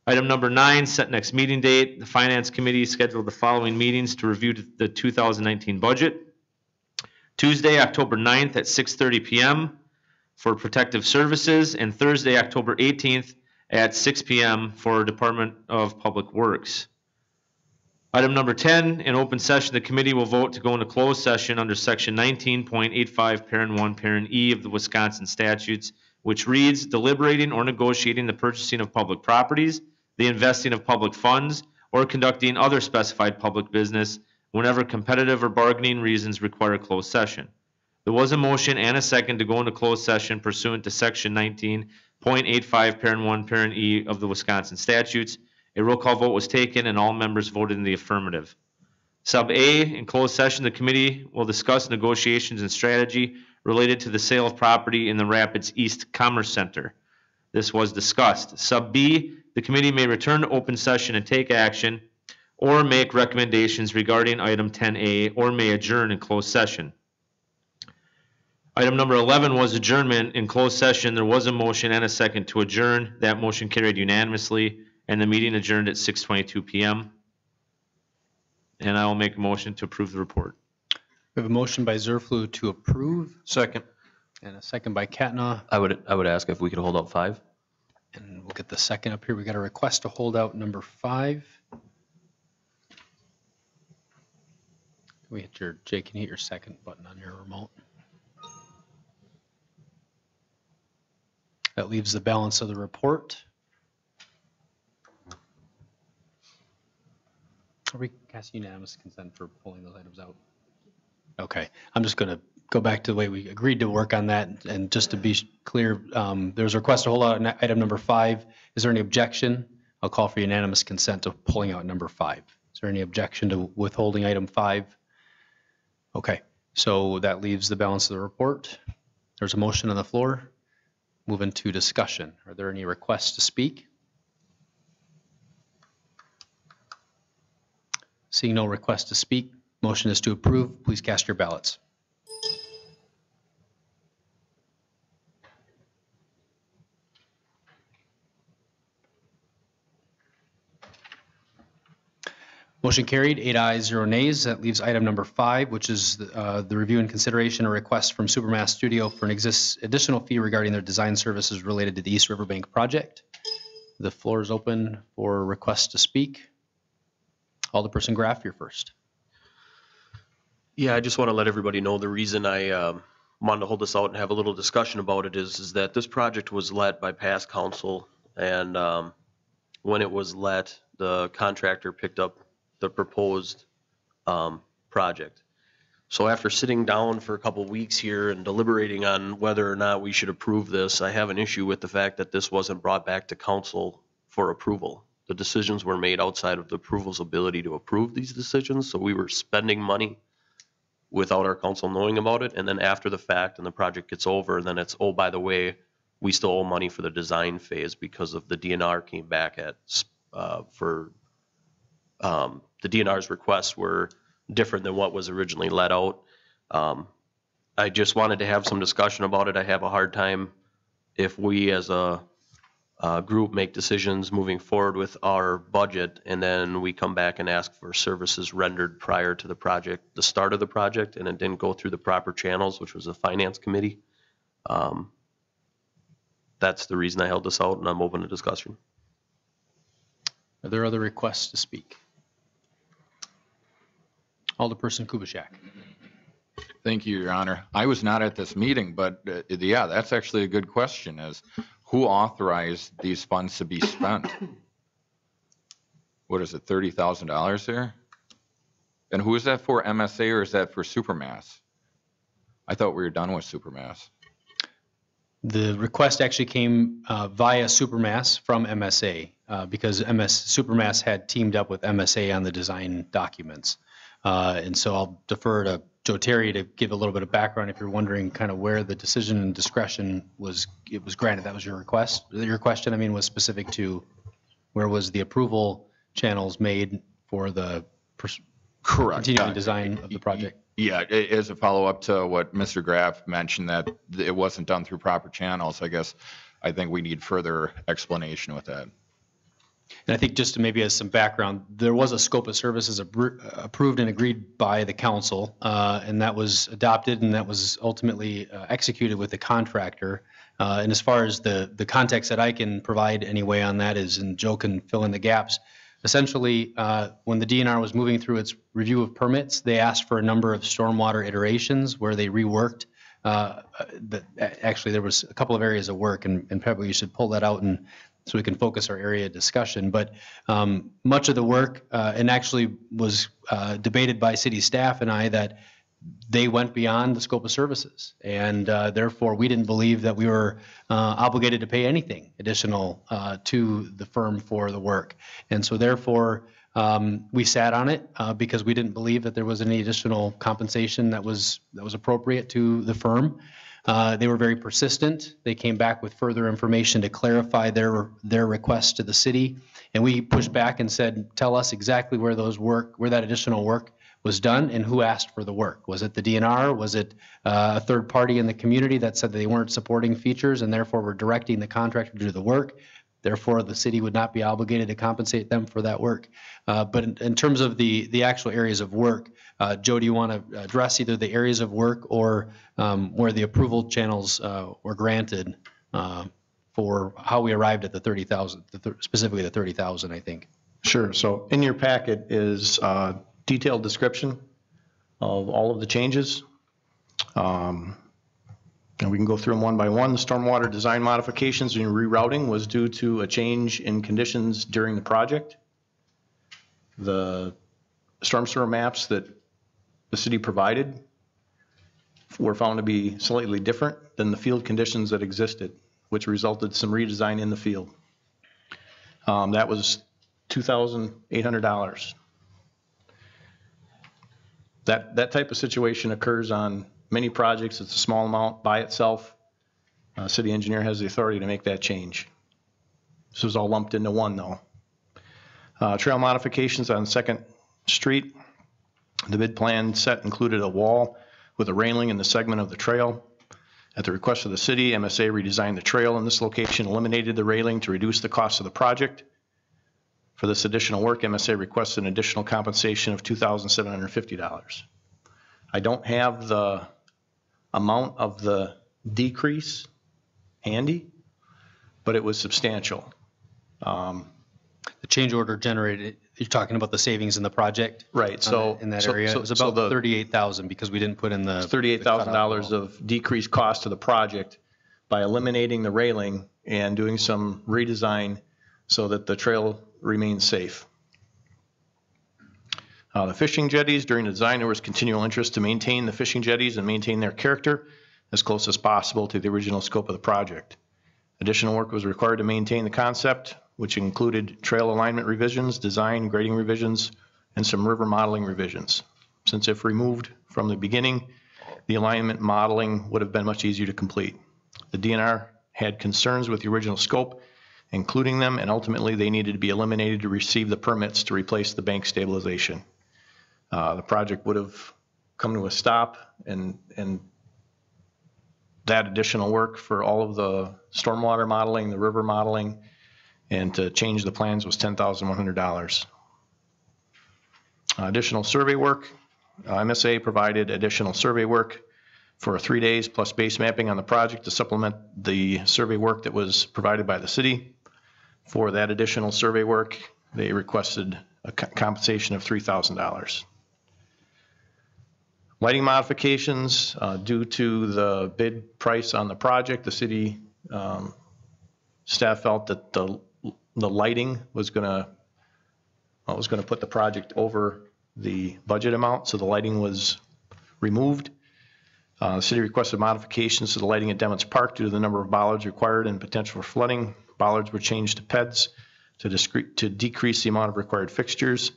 Item number 9, set next meeting date. The Finance Committee scheduled the following meetings to review the 2019 budget. Tuesday, October 9th at 6:30 p.m. for Protective Services, and Thursday, October 18th at 6 p.m. for Department of Public Works. Item number 10, in open session, the committee will vote to go into closed session under section 19.85, parent 1, parent E of the Wisconsin statutes, which reads, deliberating or negotiating the purchasing of public properties, the investing of public funds, or conducting other specified public business whenever competitive or bargaining reasons require closed session. There was a motion and a second to go into closed session pursuant to section 19.85, parent 1, parent E of the Wisconsin statutes. A roll call vote was taken and all members voted in the affirmative. Sub A, in closed session, the committee will discuss negotiations and strategy related to the sale of property in the Rapids East Commerce Center. This was discussed. Sub B, the committee may return to open session and take action or make recommendations regarding item 10A or may adjourn in closed session. Item number 11 was adjournment. In closed session, there was a motion and a second to adjourn. That motion carried unanimously, and the meeting adjourned at 6:22 p.m. And I will make a motion to approve the report. We have a motion by Zerflu to approve. Second. And a second by Katna. I would ask if we could hold out 5. And we'll get the second up here. We got a request to hold out number 5. Jay, can you hit your second button on your remote? That leaves the balance of the report. Are we casting unanimous consent for pulling those items out? Okay, I'm just going to go back to the way we agreed to work on that. And just to be clear, there's a request to hold out item number 5. Is there any objection? I'll call for unanimous consent to pulling out number 5. Is there any objection to withholding item 5? Okay, so that leaves the balance of the report. There's a motion on the floor. Move into discussion. Are there any requests to speak? Seeing no requests to speak, motion is to approve. Please cast your ballots. Motion carried, 8 ayes, 0 nays. That leaves item number 5, which is the review and consideration or request from Supermass Studio for an additional fee regarding their design services related to the East Riverbank project. The floor is open for requests to speak. Alderperson Graff, you're first. Yeah, I just want to let everybody know the reason I wanted to hold this out and have a little discussion about it is that this project was let by past council, and when it was let, the contractor picked up the proposed project. So after sitting down for a couple weeks here and deliberating on whether or not we should approve this, I have an issue with the fact that this wasn't brought back to council for approval. The decisions were made outside of the approval's ability to approve these decisions, so we were spending money without our council knowing about it, and then after the fact and the project gets over, and then it's, oh, by the way, we still owe money for the design phase because of the DNR came back at the DNR's requests were different than what was originally let out. I just wanted to have some discussion about it. I have a hard time if we as a group make decisions moving forward with our budget and then we come back and ask for services rendered prior to the project, the start of the project, and it didn't go through the proper channels, which was the finance committee. That's the reason I held this out, and I'm open to discussion. Are there other requests to speak? Alderperson Kubaschak. Thank you, Your Honor. I was not at this meeting, but yeah, that's actually a good question, is who authorized these funds to be spent? What is it, $30,000 there? And who is that for, MSA, or is that for Supermass? I thought we were done with Supermass. The request actually came via Supermass from MSA because Supermass had teamed up with MSA on the design documents. And so I'll defer to Joe Terry to give a little bit of background if you're wondering kind of where the decision and discretion was granted. That was your request. Your question, I mean, was specific to where was the approval channels made for the correct continuing design of the project? Yeah, as a follow-up to what Mr. Graff mentioned, that it wasn't done through proper channels, I think we need further explanation with that. And I think just to maybe as some background, there was a scope of services approved and agreed by the council, and that was adopted and that was ultimately executed with the contractor. And as far as the context that I can provide anyway on that is, and Joe can fill in the gaps, essentially when the DNR was moving through its review of permits, they asked for a number of stormwater iterations where they reworked. Actually, there was a couple of areas of work, and probably you should pull that out and so we can focus our area of discussion. But much of the work, and actually was debated by city staff and I, that they went beyond the scope of services. And therefore, we didn't believe that we were obligated to pay anything additional to the firm for the work. And so therefore, we sat on it because we didn't believe that there was any additional compensation that was appropriate to the firm. They were very persistent. They came back with further information to clarify their request to the city, and we pushed back and said, tell us exactly where that additional work was done and who asked for the work. Was it the DNR? Was it a third party in the community that said they weren't supporting features and therefore were directing the contractor to do the work? Therefore, the city would not be obligated to compensate them for that work. But in terms of the actual areas of work, Joe, do you want to address either the areas of work or where the approval channels were granted for how we arrived at the 30,000, specifically the 30,000, I think? Sure. So in your packet is a detailed description of all of the changes. And we can go through them one by one. The stormwater design modifications and rerouting was due to a change in conditions during the project. The storm sewer maps that the city provided were found to be slightly different than the field conditions that existed, which resulted some redesign in the field. That was $2,800. That type of situation occurs on many projects. It's a small amount by itself. City engineer has the authority to make that change. This was all lumped into one, though. Trail modifications on 2nd Street. The bid plan set included a wall with a railing in the segment of the trail. At the request of the city, MSA redesigned the trail in this location, eliminated the railing to reduce the cost of the project. For this additional work, MSA requested an additional compensation of $2,750. I don't have the amount of the decrease handy, but it was substantial. The change order generated, you're talking about the savings in the project? Right. So in that area, it was about 38,000 because we didn't put in the $38,000 of decreased cost to the project by eliminating the railing and doing some redesign so that the trail remains safe. The fishing jetties, during the design, there was continual interest to maintain the fishing jetties and maintain their character as close as possible to the original scope of the project. Additional work was required to maintain the concept, which included trail alignment revisions, design, grading revisions, and some river modeling revisions. Since if removed from the beginning, the alignment modeling would have been much easier to complete. The DNR had concerns with the original scope, including them, and ultimately they needed to be eliminated to receive the permits to replace the bank stabilization. The project would have come to a stop, and that additional work for all of the stormwater modeling, the river modeling, and to change the plans was $10,100. Additional survey work. MSA provided additional survey work for 3 days plus base mapping on the project to supplement the survey work that was provided by the city. For that additional survey work, they requested a compensation of $3,000. Lighting modifications, due to the bid price on the project, the city staff felt that the lighting was going to put the project over the budget amount, so the lighting was removed. The city requested modifications to the lighting at Demons Park due to the number of bollards required and potential for flooding. Bollards were changed to PEDs to decrease the amount of required fixtures.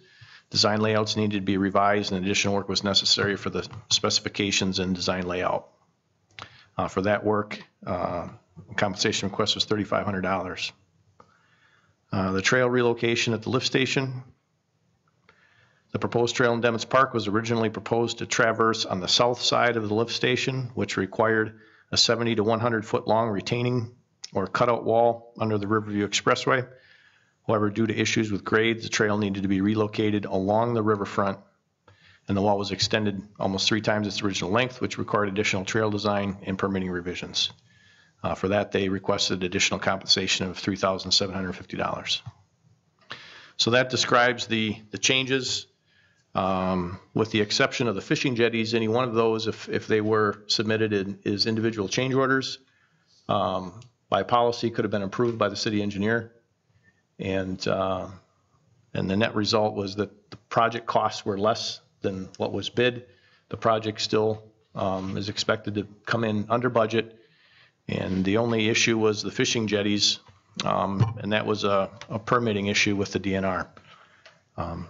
Design layouts needed to be revised, and additional work was necessary for the specifications and design layout. For that work, compensation request was $3,500. The trail relocation at the lift station. The proposed trail in Demons Park was originally proposed to traverse on the south side of the lift station, which required a 70 to 100 foot long retaining or cutout wall under the Riverview Expressway. However, due to issues with grades, the trail needed to be relocated along the riverfront, and the wall was extended almost 3 times its original length, which required additional trail design and permitting revisions. For that, they requested additional compensation of $3,750. So that describes the changes. With the exception of the fishing jetties, any one of those, if they were submitted as individual change orders, by policy could have been approved by the city engineer. And the net result was that the project costs were less than what was bid. The project still is expected to come in under budget, and the only issue was the fishing jetties, and that was a permitting issue with the DNR.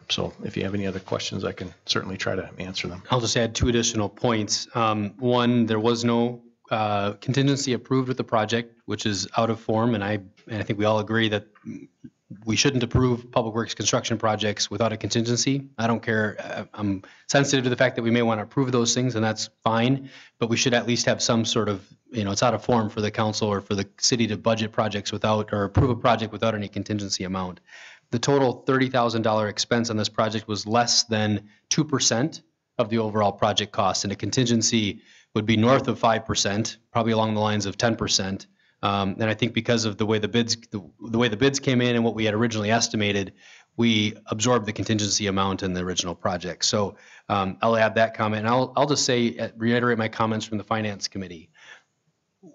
So if you have any other questions, I can certainly try to answer them. I'll just add 2 additional points. One, there was no contingency approved with the project, which is out of form, and I think we all agree that we shouldn't approve public works construction projects without a contingency. I don't care. I'm sensitive to the fact that we may want to approve those things, and that's fine, but we should at least have some sort of, it's out of form for the council or for the city to budget projects without, or approve a project without any contingency amount. The total $30,000 expense on this project was less than 2% of the overall project cost, and a contingency would be north of 5%, probably along the lines of 10%. And I think because of the way the bids came in and what we had originally estimated, we absorbed the contingency amount in the original project. So I'll add that comment, and I'll just say, reiterate my comments from the finance committee.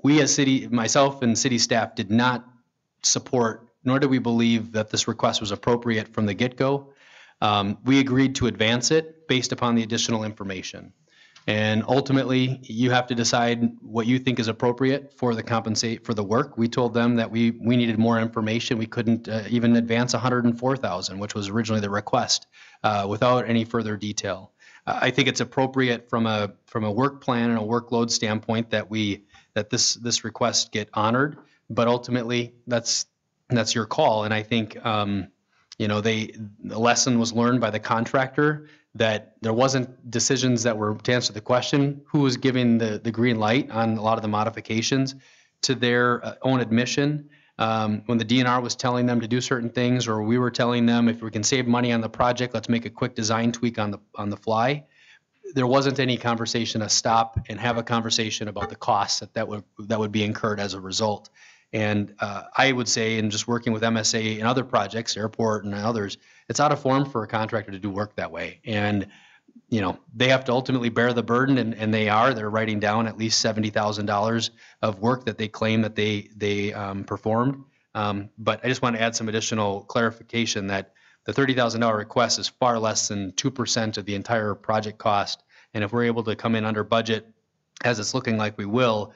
We as city, myself and city staff, did not support, nor do we believe that this request was appropriate from the get-go. We agreed to advance it based upon the additional information. And ultimately, you have to decide what you think is appropriate for the compensate for the work. We told them that we needed more information. We couldn't even advance $104,000, which was originally the request, without any further detail. I think it's appropriate from a work plan and a workload standpoint that that this request get honored, but ultimately that's your call. And I think, the lesson was learned by the contractor that there wasn't decisions that were, to answer the question, who was giving the green light on a lot of the modifications to their own admission. When the DNR was telling them to do certain things, or we were telling them if we can save money on the project, let's make a quick design tweak on the fly. There wasn't any conversation to stop and have a conversation about the costs that would be incurred as a result. And I would say, in just working with MSA and other projects, airport and others, it's out of form for a contractor to do work that way. And they have to ultimately bear the burden, and they're writing down at least $70,000 of work that they claim that they performed. But I just want to add some additional clarification that the $30,000 request is far less than 2% of the entire project cost. And if we're able to come in under budget, as it's looking like we will,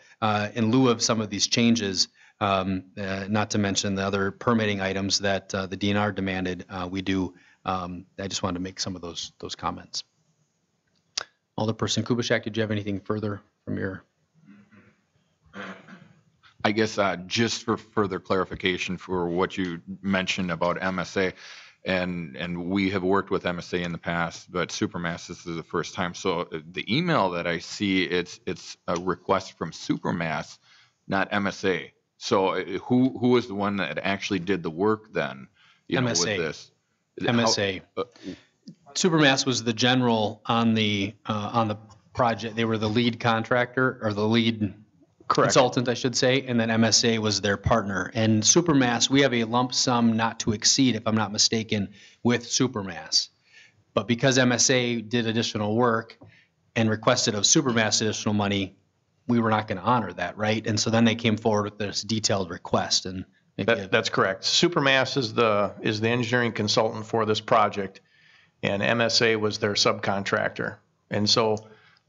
in lieu of some of these changes, not to mention the other permitting items that the DNR demanded, we do. I just wanted to make some of those comments. Alderperson Kubaschak, did you have anything further from your? I guess just for further clarification for what you mentioned about MSA, and we have worked with MSA in the past, but Supermass, this is the first time. So the email that I see, it's a request from Supermass, not MSA. So who was the one that actually did the work then? MSA. With this? MSA. Supermass was the general on the project. They were the lead contractor, or the lead consultant, I should say, and then MSA was their partner. And Supermass, we have a lump sum not to exceed, if I'm not mistaken, with Supermass. But because MSA did additional work and requested of Supermass additional money, we were not going to honor that, right? And so then they came forward with this detailed request. And that's correct. Supermass is the engineering consultant for this project, and MSA was their subcontractor. And so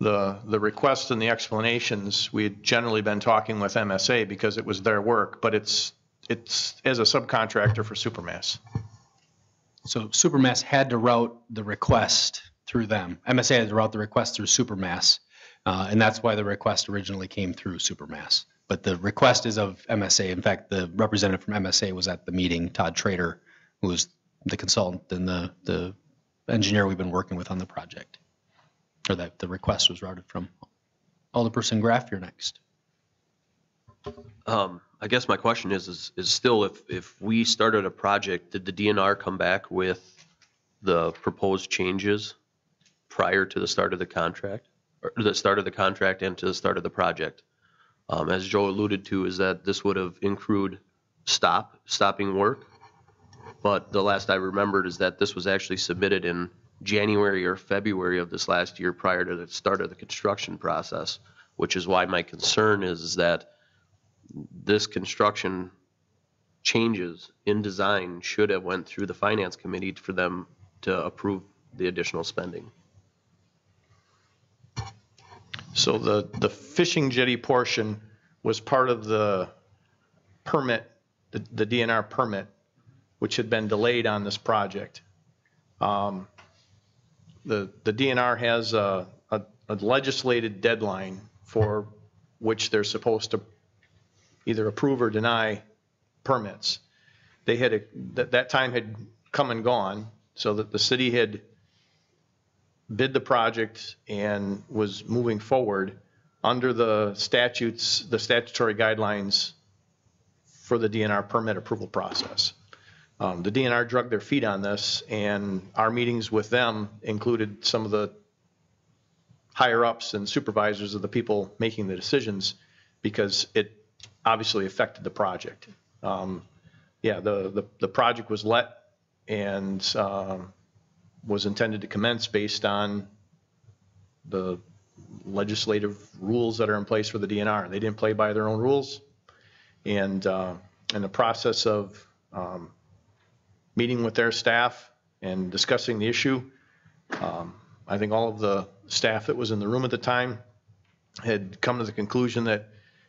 the requests and the explanations, we had generally been talking with MSA because it was their work, but it's as a subcontractor for Supermass. So Supermass had to route the request through them. MSA had to route the request through Supermass, and that's why the request originally came through Supermass. But the request is of MSA. In fact, the representative from MSA was at the meeting, Todd Trader, who was the consultant and the engineer we've been working with on the project, or that the request was routed from. Alderperson Graff, you're next. I guess my question is still, if we started a project, did the DNR come back with the proposed changes prior to the start of the contract, or the start of the contract and to the start of the project? As Joe alluded to, is that this would have accrued stopping work. But the last I remembered is that this was actually submitted in January or February of this last year prior to the start of the construction process, which is why my concern is that this construction changes in design should have went through the finance committee for them to approve the additional spending. So the fishing jetty portion was part of the permit, the DNR permit, which had been delayed on this project. The DNR has a legislated deadline for which they're supposed to either approve or deny permits. They had that time had come and gone, so that the city had bid the project and was moving forward under the statutes, the statutory guidelines for the DNR permit approval process. The DNR dragged their feet on this, and our meetings with them included some of the higher ups and supervisors of the people making the decisions, because it obviously affected the project. The project was let and was intended to commence based on the legislative rules that are in place for the DNR. They didn't play by their own rules, and in the process of meeting with their staff and discussing the issue, I think all of the staff that was in the room at the time had come to the conclusion that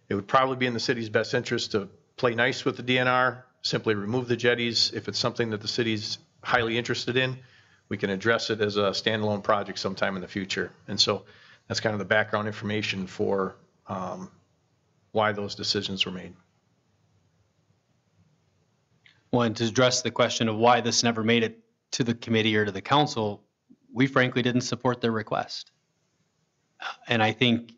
it would probably be in the city's best interest to play nice with the DNR, simply remove the jetties. If it's something that the city's highly interested in, we can address it as a standalone project sometime in the future. And so that's kind of the background information for why those decisions were made. Well, and to address the question of why this never made it to the committee or to the council, we frankly didn't support their request. And I think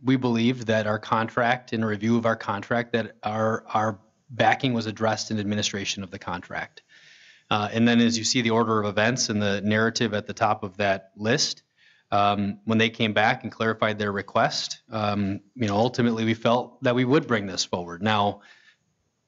we believed that our contract, in a review of our contract, that our backing was addressed in administration of the contract. And then as you see the order of events and the narrative at the top of that list, when they came back and clarified their request, ultimately we felt that we would bring this forward. Now,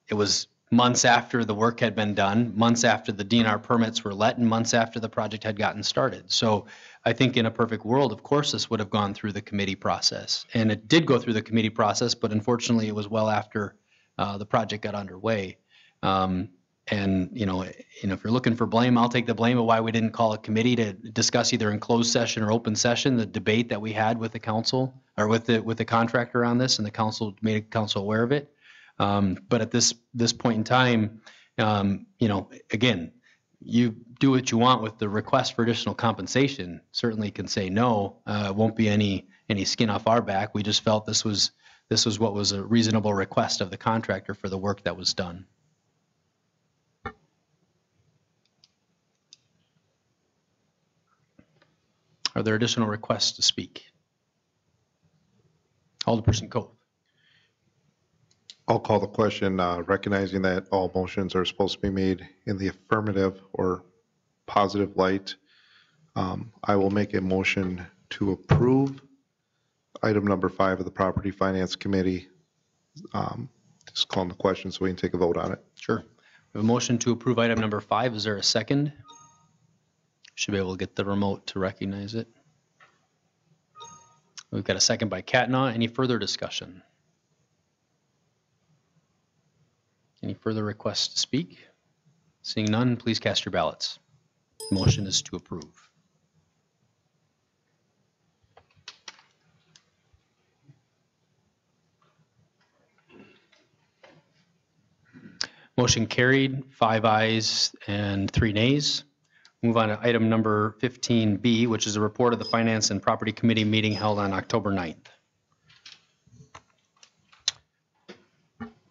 it was months after the work had been done, months after the DNR permits were let, and months after the project had gotten started. So I think in a perfect world, of course, this would have gone through the committee process. And it did go through the committee process, but unfortunately it was well after the project got underway. And if you're looking for blame, I'll take the blame of why we didn't call a committee to discuss either in closed session or open session the debate that we had with the council or with the contractor on this, and the council made council aware of it. But at this point in time, again, you do what you want with the request for additional compensation. Certainly can say no. Won't be any skin off our back. We just felt this was what was a reasonable request of the contractor for the work that was done. Are there additional requests to speak? Alderperson Cove. I'll call the question, recognizing that all motions are supposed to be made in the affirmative or positive light. I will make a motion to approve item number 5 of the Property Finance Committee. Just calling the question so we can take a vote on it. Sure. We have a motion to approve item number 5. Is there a second? Should be able to get the remote to recognize it. We've got a second by Catnaugh. Any further discussion? Any further requests to speak? Seeing none, please cast your ballots. The motion is to approve. Motion carried, 5 ayes and 3 nays. Move on to item number 15B, which is a report of the Finance and Property Committee meeting held on October 9th.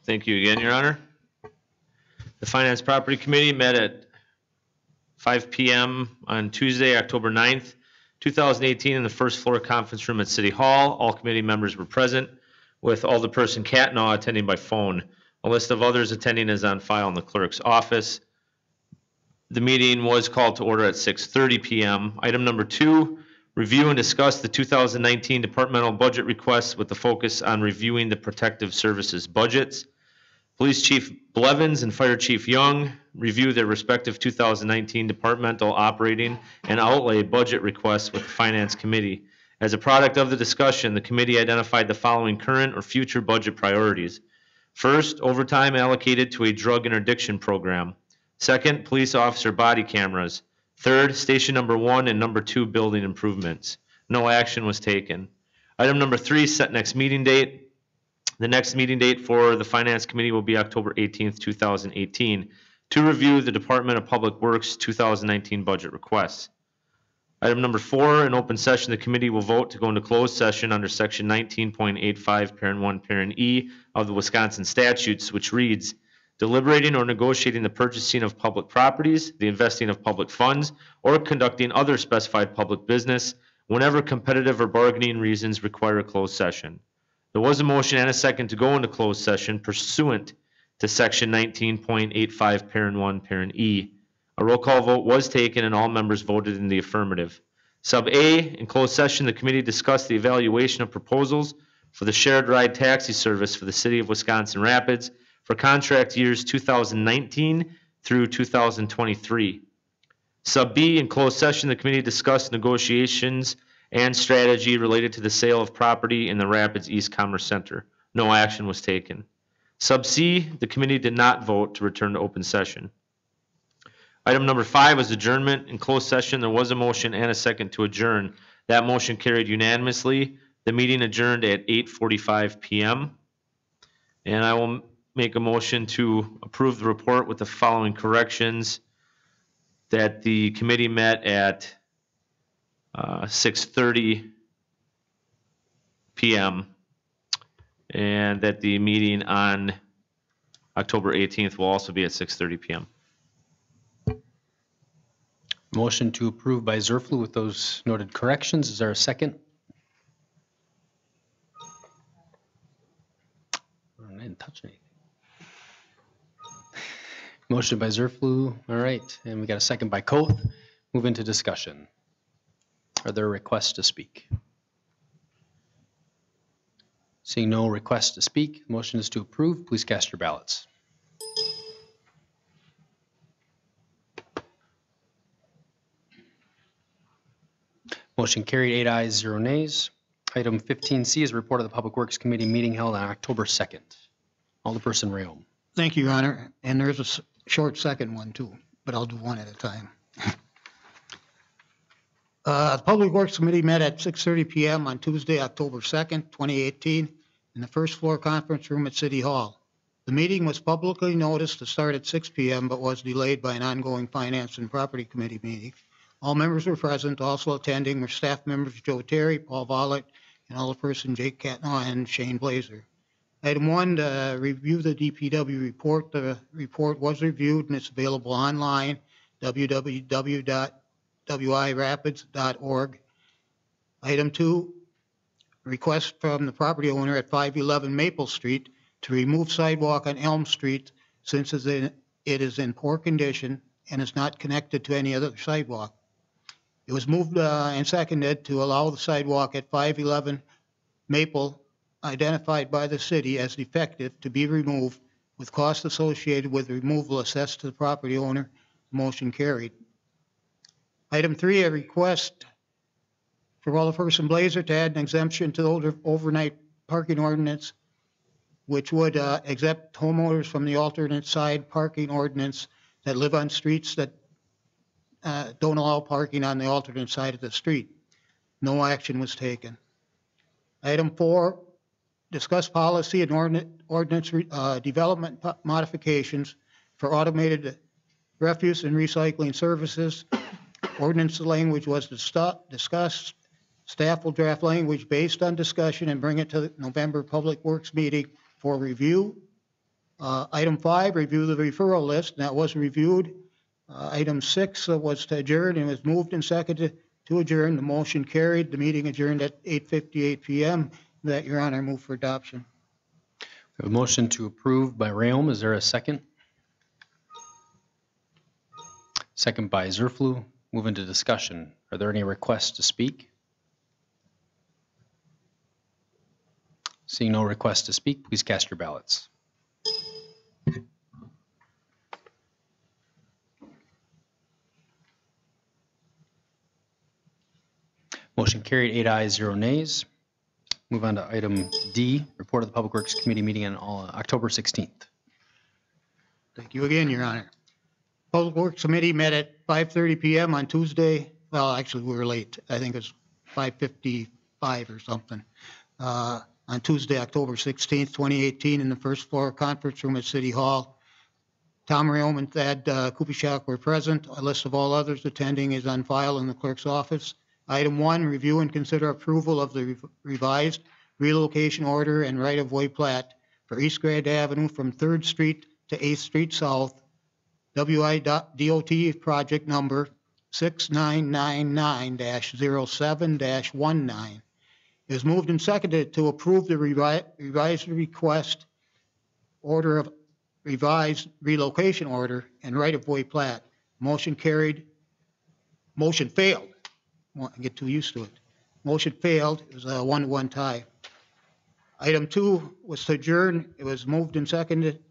Thank you again, Your Honor. The Finance Property Committee met at 5 p.m. on Tuesday, October 9th, 2018 in the first floor conference room at City Hall. All committee members were present, with Alderperson Catnaugh attending by phone. A list of others attending is on file in the clerk's office. The meeting was called to order at 6:30 p.m. Item number 2, review and discuss the 2019 departmental budget requests with the focus on reviewing the protective services budgets. Police Chief Blevins and Fire Chief Young review their respective 2019 departmental operating and outlay budget requests with the Finance Committee. As a product of the discussion, the committee identified the following current or future budget priorities. First, overtime allocated to a drug interdiction program. Second, police officer body cameras. Third, station number 1 and number 2 building improvements. No action was taken. Item number 3, set next meeting date. The next meeting date for the Finance Committee will be October 18th, 2018, to review the Department of Public Works 2019 budget requests. Item number 4, in open session, the committee will vote to go into closed session under section 19.85, parent 1, parent E of the Wisconsin statutes, which reads, deliberating or negotiating the purchasing of public properties, the investing of public funds, or conducting other specified public business whenever competitive or bargaining reasons require a closed session. There was a motion and a second to go into closed session pursuant to section 19.85, parent 1, parent E. A roll call vote was taken and all members voted in the affirmative. Sub A, in closed session, the committee discussed the evaluation of proposals for the shared ride taxi service for the city of Wisconsin Rapids for contract years 2019 through 2023. Sub B, in closed session, the committee discussed negotiations and strategy related to the sale of property in the Rapids East Commerce Center. No action was taken. Sub C, the committee did not vote to return to open session. Item number 5 was adjournment. In closed session, there was a motion and a second to adjourn. That motion carried unanimously. The meeting adjourned at 8:45 p.m. And I will make a motion to approve the report with the following corrections: that the committee met at 6:30 p.m. And that the meeting on October 18th will also be at 6:30 PM. Motion to approve by Zerflu with those noted corrections. Is there a second? I didn't touch anything. Motion by Zerflu. All right. And we got a second by Koth. Move into discussion. Are there requests to speak? Seeing no requests to speak, motion is to approve. Please cast your ballots. Motion carried, 8 ayes, 0 nays. Item 15C is a report of the Public Works Committee meeting held on October 2nd. Alderperson Rayom. Thank you, Your Honor. And there's a short second one too, but I'll do one at a time. The Public Works Committee met at 6:30 PM on Tuesday, October 2nd, 2018, in the first floor conference room at City Hall. The meeting was publicly noticed to start at 6 PM, but was delayed by an ongoing Finance and Property Committee meeting. All members were present. Also attending were staff members Joe Terry, Paul Vollett, and Alderperson Jake Catnaw and Shane Blazer. Item 1, to review the DPW report. The report was reviewed and it's available online, www.wirapids.org. Item 2, request from the property owner at 511 Maple Street to remove sidewalk on Elm Street since it is in poor condition and is not connected to any other sidewalk. It was moved and seconded to allow the sidewalk at 511 Maple, identified by the city as defective, to be removed with costs associated with removal assessed to the property owner. Motion carried. Item 3, a request for Alderperson Blazer to add an exemption to the overnight parking ordinance, which would exempt homeowners from the alternate side parking ordinance that live on streets that don't allow parking on the alternate side of the street. No action was taken. Item 4, discuss policy and ordinance development modifications for automated refuse and recycling services. Ordinance language was discussed. Staff will draft language based on discussion and bring it to the November Public Works meeting for review. Item 5, review the referral list. That was reviewed. Item 6 was to adjourn and was moved and seconded to adjourn. The motion carried. The meeting adjourned at 8:58 PM. That, Your Honor, move for adoption. We have a motion to approve by Rayom. Is there a second? Second by Zerflu. Move into discussion. Are there any requests to speak? Seeing no requests to speak, please cast your ballots. Motion carried, 8 ayes, 0 nays. Move on to item D, report of the Public Works Committee meeting on October 16th. Thank you again, Your Honor. Public Works Committee met at 5:30 PM on Tuesday. Well, actually, we were late. I think it was 5:55 or something. On Tuesday, October 16th, 2018, in the first floor conference room at City Hall. Tom Rayom and Thad Kupischak were present. A list of all others attending is on file in the clerk's office. Item 1, review and consider approval of the revised relocation order and right-of-way plat for East Grand Avenue from 3rd Street to 8th Street South, WI.DOT project number 6999-07-19. It was moved and seconded to approve the revised request order of revised relocation order and right-of-way plat. Motion carried. Motion failed. I get too used to it. Motion failed. It was a 1-1 tie. Item 2 was to adjourn. It was moved and seconded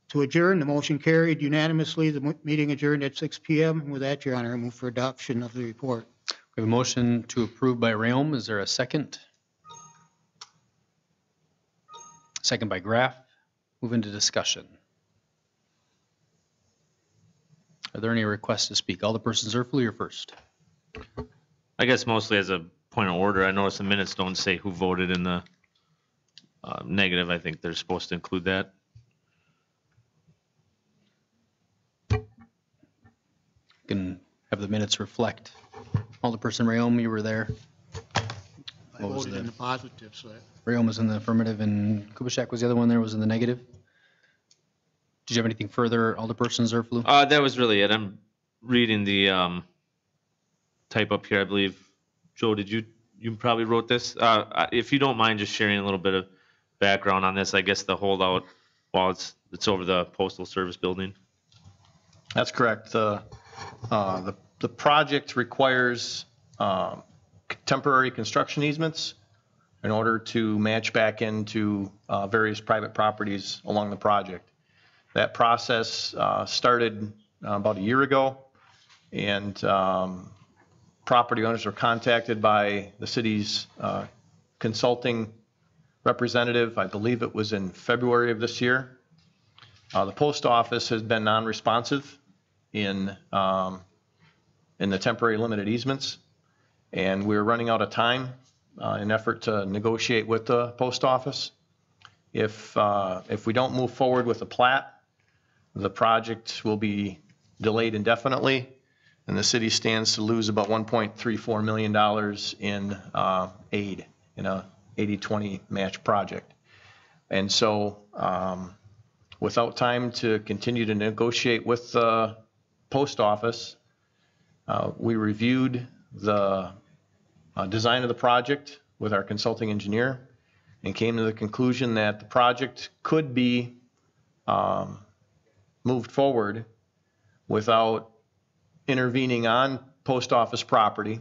to adjourn. The motion carried unanimously. The meeting adjourned at 6 PM. With that, Your Honor, I move for adoption of the report. We have a motion to approve by Rayom. Is there a second? Second by Graff. Move into discussion. Are there any requests to speak? Alderperson Zerflu, you're first. I guess mostly as a point of order, I noticed the minutes don't say who voted in the negative. I think they're supposed to include that. Can have the minutes reflect. Alderperson Rayom, you were there. I What was voted in the, the positive side. Rayom was in the affirmative and Kubaschak was the other one there, was in the negative? Did you have anything further, Alderperson Zerflu? That was really it. I'm reading the type up here, I believe. Joe, you probably wrote this? If you don't mind just sharing a little bit of background on this, I guess the holdout, while it's over the postal service building. That's correct. The project requires temporary construction easements in order to match back into various private properties along the project. That process started about a year ago, and property owners were contacted by the city's consulting representative. I believe it was in February of this year. The post office has been non-responsive in the temporary limited easements, and we're running out of time in an effort to negotiate with the post office. If we don't move forward with the plat, the project will be delayed indefinitely, and the city stands to lose about $1.34 million in aid in a 80-20 match project. And so without time to continue to negotiate with the post office, we reviewed the design of the project with our consulting engineer and came to the conclusion that the project could be moved forward without intervening on post office property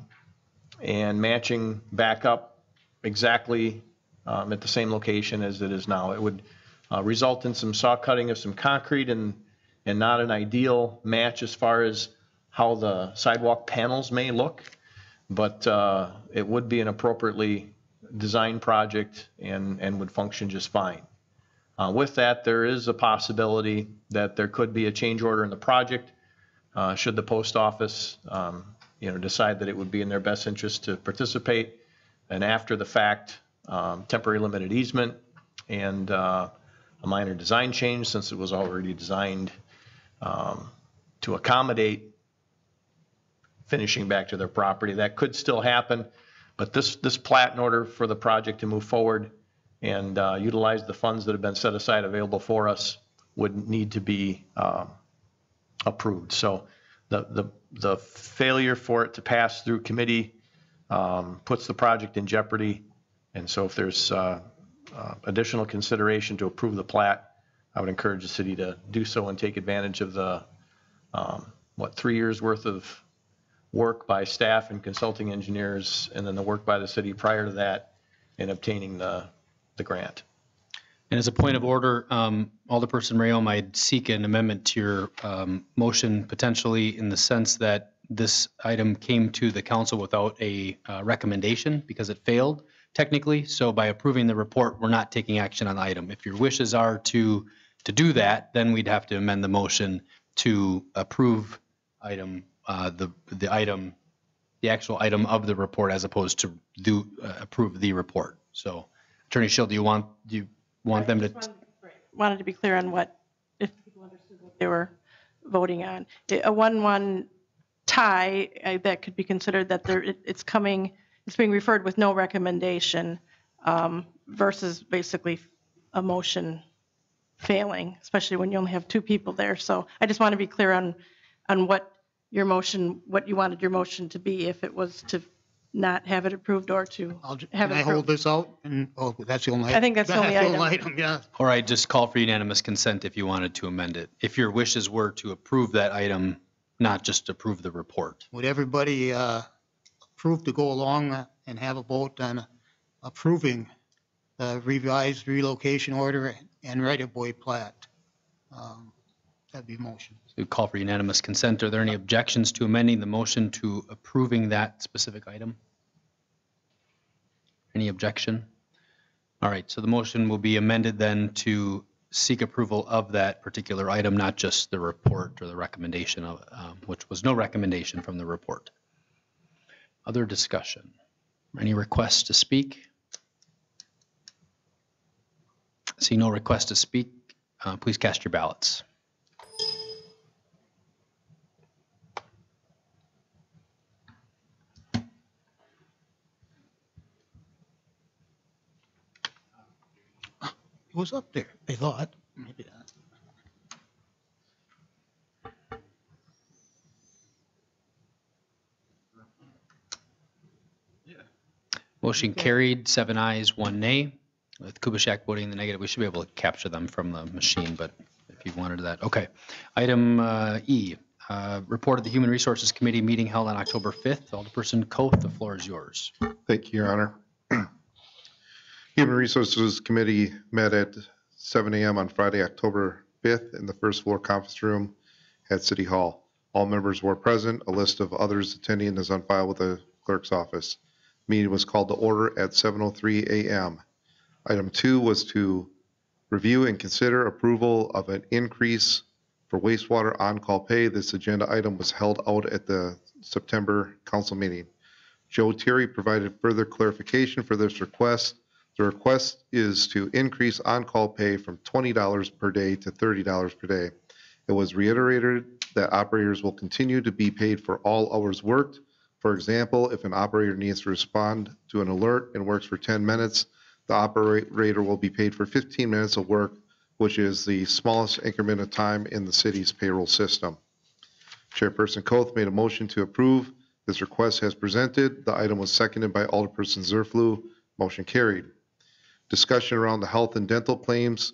and matching back up exactly at the same location as it is now. It would result in some saw cutting of some concrete and not an ideal match as far as how the sidewalk panels may look, but it would be an appropriately designed project and would function just fine. With that, there is a possibility that there could be a change order in the project should the post office decide that it would be in their best interest to participate, and after the fact temporary limited easement and a minor design change, since it was already designed to accommodate finishing back to their property. That could still happen, but this plat, in order for the project to move forward and utilize the funds that have been set aside available for us, would need to be approved. So the failure for it to pass through committee puts the project in jeopardy. And so if there's additional consideration to approve the plat, I would encourage the city to do so and take advantage of the 3 years worth of work by staff and consulting engineers, and then the work by the city prior to that in obtaining the grant. And as a point of order, Alderperson Rayom, I'd seek an amendment to your motion potentially in the sense that this item came to the council without a recommendation because it failed technically. So by approving the report, we're not taking action on the item. If your wishes are to do that, then we'd have to amend the motion to approve item the actual item of the report as opposed to approve the report. So Attorney Schill, do you want them to? Wanted to be clear on if people understood what they were voting on. A 1-1 tie, that could be considered that it's being referred with no recommendation versus basically a motion failing, especially when you only have 2 people there. So I just want to be clear on what you wanted your motion to be, if it was to not have it approved or to have it Can I hold this out? And that's the only. I think that's the only item. Yeah. All right, just call for unanimous consent if you wanted to amend it. If your wishes were to approve that item, not just approve the report. Would everybody approve to go along and have a vote on approving the revised relocation order and right-of-way plat? That'd be a motion. So call for unanimous consent. Are there any objections to amending the motion to approving that specific item? Any objection? All right, so the motion will be amended then to seek approval of that particular item, not just the report or the recommendation of which was no recommendation from the report. Other discussion? Any requests to speak? See no requests to speak. Please cast your ballots. was up there, I thought. Maybe not. Motion carried, 7 ayes, 1 nay. With Kubaschak voting in the negative, we should be able to capture them from the machine, but if you wanted that, okay. Item E, report of the Human Resources Committee meeting held on October 5th. Alderperson Coth, the floor is yours. Thank you, Your Honor. Human Resources Committee met at 7 a.m. on Friday, October 5th in the first floor conference room at City Hall. All members were present. A list of others attending is on file with the clerk's office. Meeting was called to order at 7:03 a.m. Item 2 was to review and consider approval of an increase for wastewater on-call pay. This agenda item was held out at the September council meeting. Joe Terry provided further clarification for this request. The request is to increase on-call pay from $20 per day to $30 per day. It was reiterated that operators will continue to be paid for all hours worked. For example, if an operator needs to respond to an alert and works for 10 minutes, the operator will be paid for 15 minutes of work, which is the smallest increment of time in the city's payroll system. Chairperson Coth made a motion to approve this request as presented. The item was seconded by Alderperson Zerflu. Motion carried. Discussion around the health and dental claims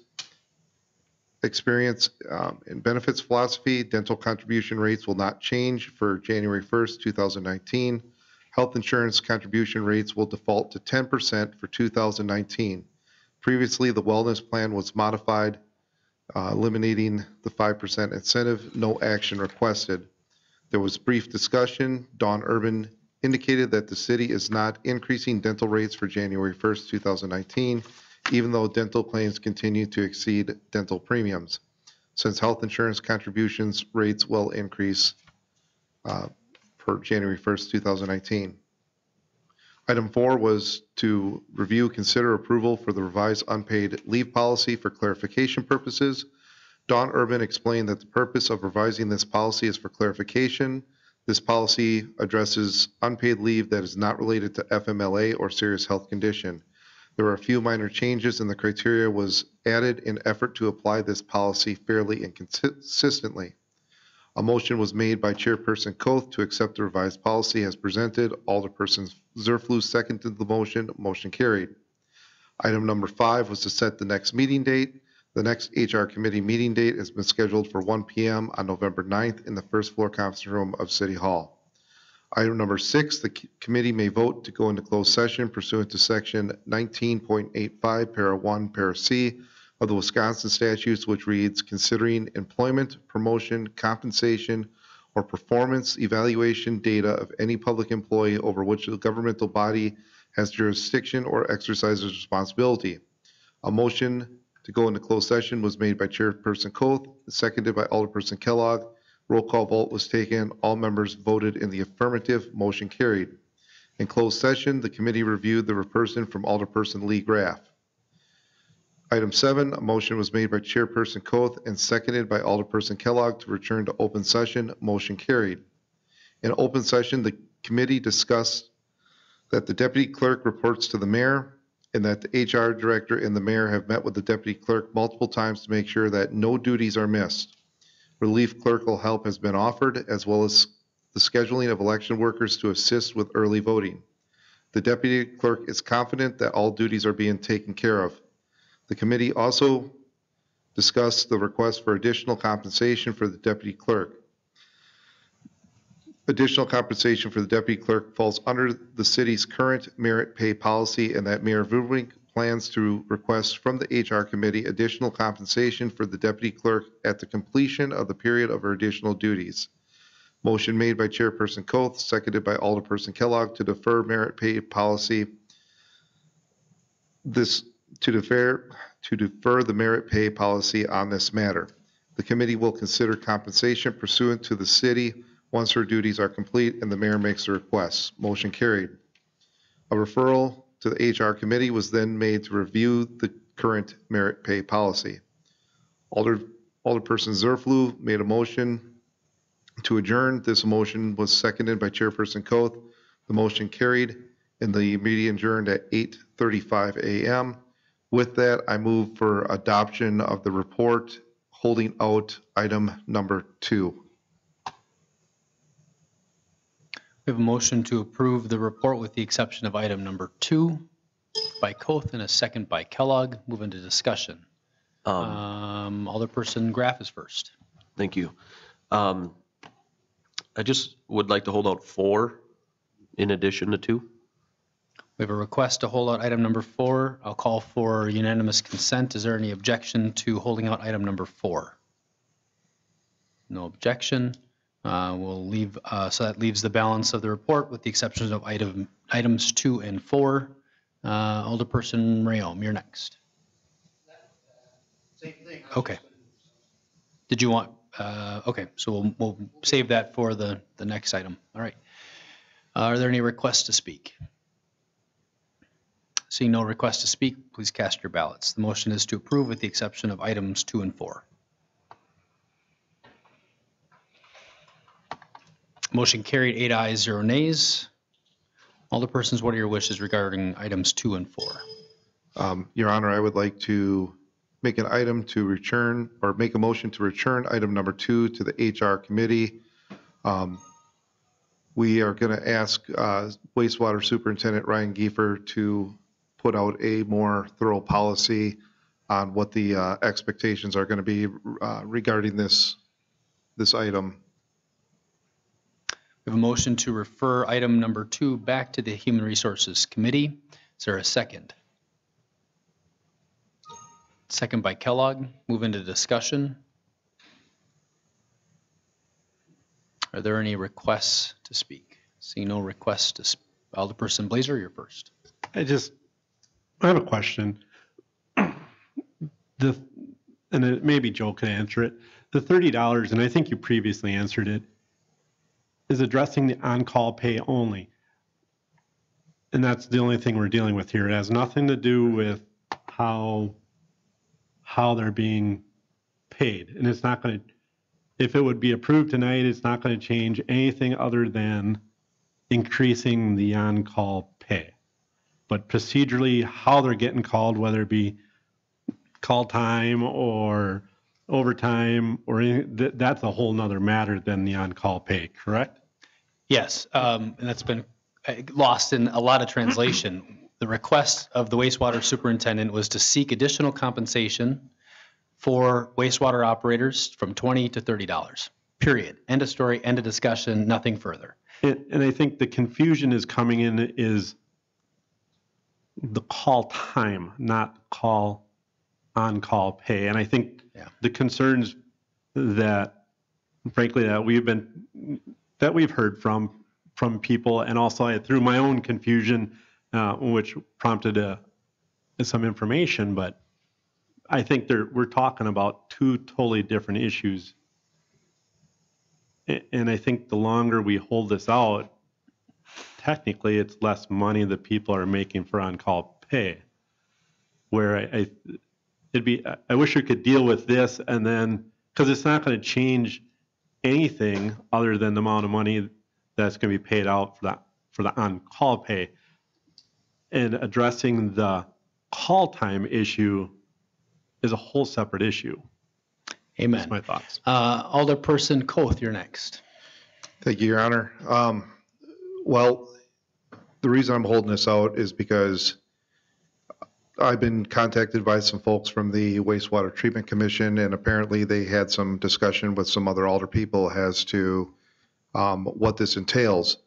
experience and benefits philosophy. Dental contribution rates will not change for January 1st, 2019. Health insurance contribution rates will default to 10% for 2019. Previously, the wellness plan was modified, eliminating the 5% incentive. No action requested. There was brief discussion. Dawn Urban indicated that the city is not increasing dental rates for January 1st, 2019, even though dental claims continue to exceed dental premiums, since health insurance contributions rates will increase for January 1st, 2019. Item 4 was to review, consider approval for the revised unpaid leave policy for clarification purposes. Dawn Urban explained that the purpose of revising this policy is for clarification. This policy addresses unpaid leave that is not related to FMLA or serious health condition. There were a few minor changes and the criteria was added in effort to apply this policy fairly and consistently. A motion was made by Chairperson Coth to accept the revised policy as presented. Alderperson Zerflu seconded the motion. Motion carried. Item number 5 was to set the next meeting date. The next HR committee meeting date has been scheduled for 1 p.m. on November 9th in the first floor conference room of City Hall. Item number 6, the committee may vote to go into closed session pursuant to section 19.85, para 1, para C of the Wisconsin statutes, which reads, considering employment, promotion, compensation, or performance evaluation data of any public employee over which the governmental body has jurisdiction or exercises responsibility. A motion to go into closed session was made by Chairperson Coth, seconded by Alderperson Kellogg. Roll call vote was taken. All members voted in the affirmative. Motion carried. In closed session, the committee reviewed the person from Alderperson Lee Graff. Item 7, a motion was made by Chairperson Coth and seconded by Alderperson Kellogg to return to open session. Motion carried. In open session, the committee discussed that the deputy clerk reports to the mayor and that the HR director and the mayor have met with the deputy clerk multiple times to make sure that no duties are missed. Relief clerical help has been offered, as well as the scheduling of election workers to assist with early voting. The deputy clerk is confident that all duties are being taken care of. The committee also discussed the request for additional compensation for the deputy clerk. Additional compensation for the deputy clerk falls under the city's current merit pay policy, and that Mayor Vuvink plans to request from the HR committee additional compensation for the deputy clerk at the completion of the period of her additional duties. Motion made by Chairperson Coth, seconded by Alderperson Kellogg to defer merit pay policy. To defer the merit pay policy on this matter. The committee will consider compensation pursuant to the city once her duties are complete and the mayor makes a request. Motion carried. A referral to the HR committee was then made to review the current merit pay policy. Alderperson Zerflu made a motion to adjourn. This motion was seconded by Chairperson Coth. The motion carried and the meeting adjourned at 8:35 a.m. With that, I move for adoption of the report, holding out item number 2. We have a motion to approve the report with the exception of item number 2 by Koth and a second by Kellogg. Move into discussion. Alderperson Graff is first. Thank you. I just would like to hold out 4 in addition to 2. We have a request to hold out item number 4. I'll call for unanimous consent. Is there any objection to holding out item number 4? No objection. We'll leave, so that leaves the balance of the report with the exceptions of items 2 and 4. Alderperson Rayom, you're next. Same thing. Okay. Did you want, okay, so we'll save that for the next item. All right. Are there any requests to speak? Seeing no requests to speak, please cast your ballots. The motion is to approve with the exception of items 2 and 4. Motion carried, 8 ayes, 0 nays. Alderpersons, what are your wishes regarding items 2 and 4? Your Honor, I would like to make an item to return, or make a motion to return item number 2 to the HR committee. We are going to ask wastewater superintendent Ryan Giefer to put out a more thorough policy on what the expectations are going to be regarding this item. We have a motion to refer item number 2 back to the Human Resources Committee. Is there a second? Second by Kellogg. Move into discussion. Are there any requests to speak? See no requests to speak. Alderperson Blazer, you're first. I have a question. And it maybe Joe can answer it. The $30, and I think you previously answered it, is addressing the on-call pay only. And that's the only thing we're dealing with here. It has nothing to do with how they're being paid. And it's not going to, if it would be approved tonight, it's not going to change anything other than increasing the on-call pay. But procedurally, how they're getting called, whether it be call time or overtime or anything, that's a whole nother matter than the on-call pay, correct? Yes, and that's been lost in a lot of translation. The request of the wastewater superintendent was to seek additional compensation for wastewater operators from $20 to $30. Period. End of story, end of discussion, nothing further. And I think the confusion is coming in is the call time, not call on-call pay. And I think the concerns that, frankly, that we've heard from people, and also through my own confusion, which prompted some information, but I think we're talking about 2 totally different issues. And I think the longer we hold this out, technically it's less money that people are making for on-call pay. Where I wish we could deal with this and then, because it's not going to change anything other than the amount of money that's going to be paid out for the on-call pay. And addressing the call time issue is a whole separate issue. Amen. That's my thoughts. Alderperson Koth, you're next. Thank you, Your Honor. Well, the reason I'm holding this out is because I've been contacted by some folks from the Wastewater Treatment Commission, and apparently they had some discussion with some other alder people as to what this entails.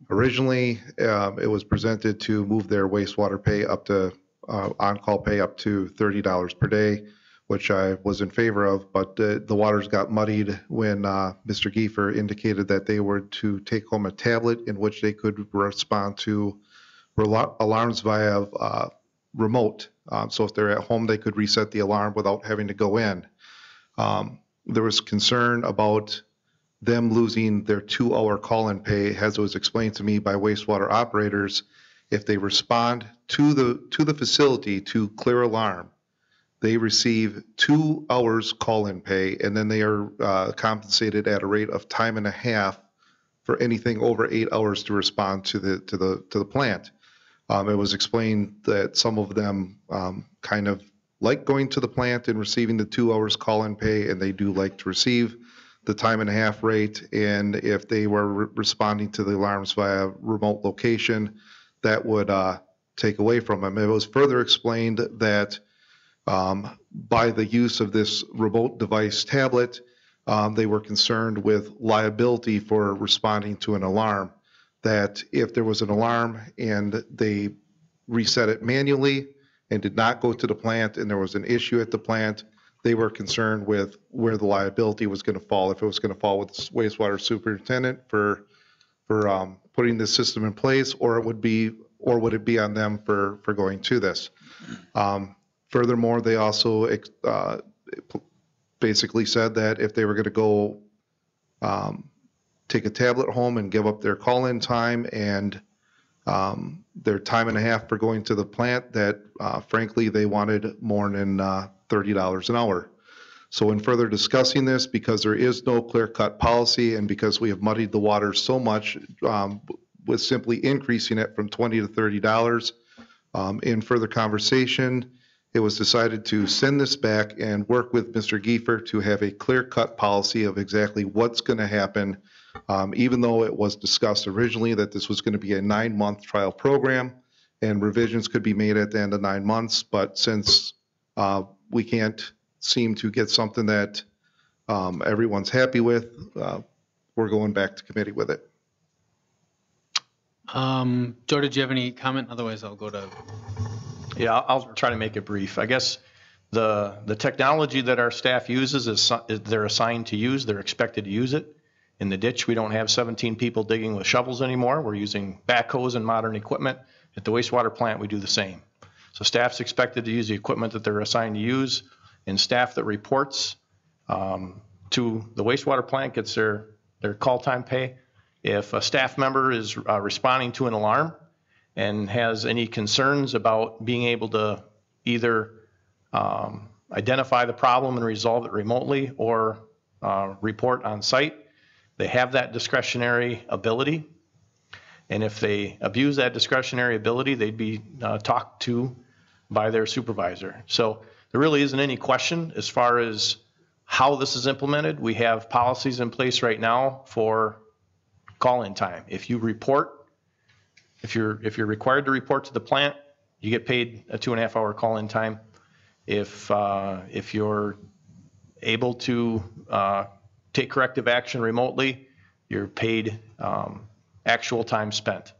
Originally, it was presented to move their wastewater pay up to on-call pay up to $30 per day, which I was in favor of, but the waters got muddied when Mr. Giefer indicated that they were to take home a tablet in which they could respond to alarms via remote. So if they're at home, they could reset the alarm without having to go in. There was concern about them losing their 2-hour call-in pay, as was explained to me by wastewater operators. If they respond to the facility to clear alarm, they receive 2 hours call-in pay, and then they are compensated at a rate of time and a half for anything over 8 hours to respond to the plant. It was explained that some of them kind of like going to the plant and receiving the 2 hours call-in pay, and they do like to receive the time and a half rate. And if they were responding to the alarms via remote location, that would take away from them. It was further explained that by the use of this remote device tablet, they were concerned with liability for responding to an alarm, that if there was an alarm and they reset it manually and did not go to the plant and there was an issue at the plant, they were concerned with where the liability was going to fall, if it was going to fall with the wastewater superintendent for putting this system in place, or would it be on them for going to this. Furthermore, they also basically said that if they were going to go take a tablet home and give up their call-in time and their time and a half for going to the plant, that frankly they wanted more than $30 an hour. So in further discussing this, because there is no clear-cut policy and because we have muddied the water so much with simply increasing it from $20 to $30, in further conversation, it was decided to send this back and work with Mr. Giefer to have a clear-cut policy of exactly what's going to happen, even though it was discussed originally that this was going to be a 9-month trial program and revisions could be made at the end of 9 months. But since we can't seem to get something that everyone's happy with, we're going back to committee with it. Joe, did you have any comment? Otherwise, I'll go to... Yeah, I'll try to make it brief. I guess the technology that our staff uses is they're assigned to use. They're expected to use it. In the ditch, we don't have 17 people digging with shovels anymore. We're using backhoes and modern equipment. At the wastewater plant, we do the same. So staff's expected to use the equipment that they're assigned to use, and staff that reports to the wastewater plant gets their call time pay. If a staff member is responding to an alarm and has any concerns about being able to either identify the problem and resolve it remotely or report on site, they have that discretionary ability. And if they abuse that discretionary ability, they'd be talked to by their supervisor. So there really isn't any question as far as how this is implemented. We have policies in place right now for call-in time. If you report, if you're required to report to the plant, you get paid a 2.5-hour call-in time. If you're able to take corrective action remotely, you're paid actual time spent.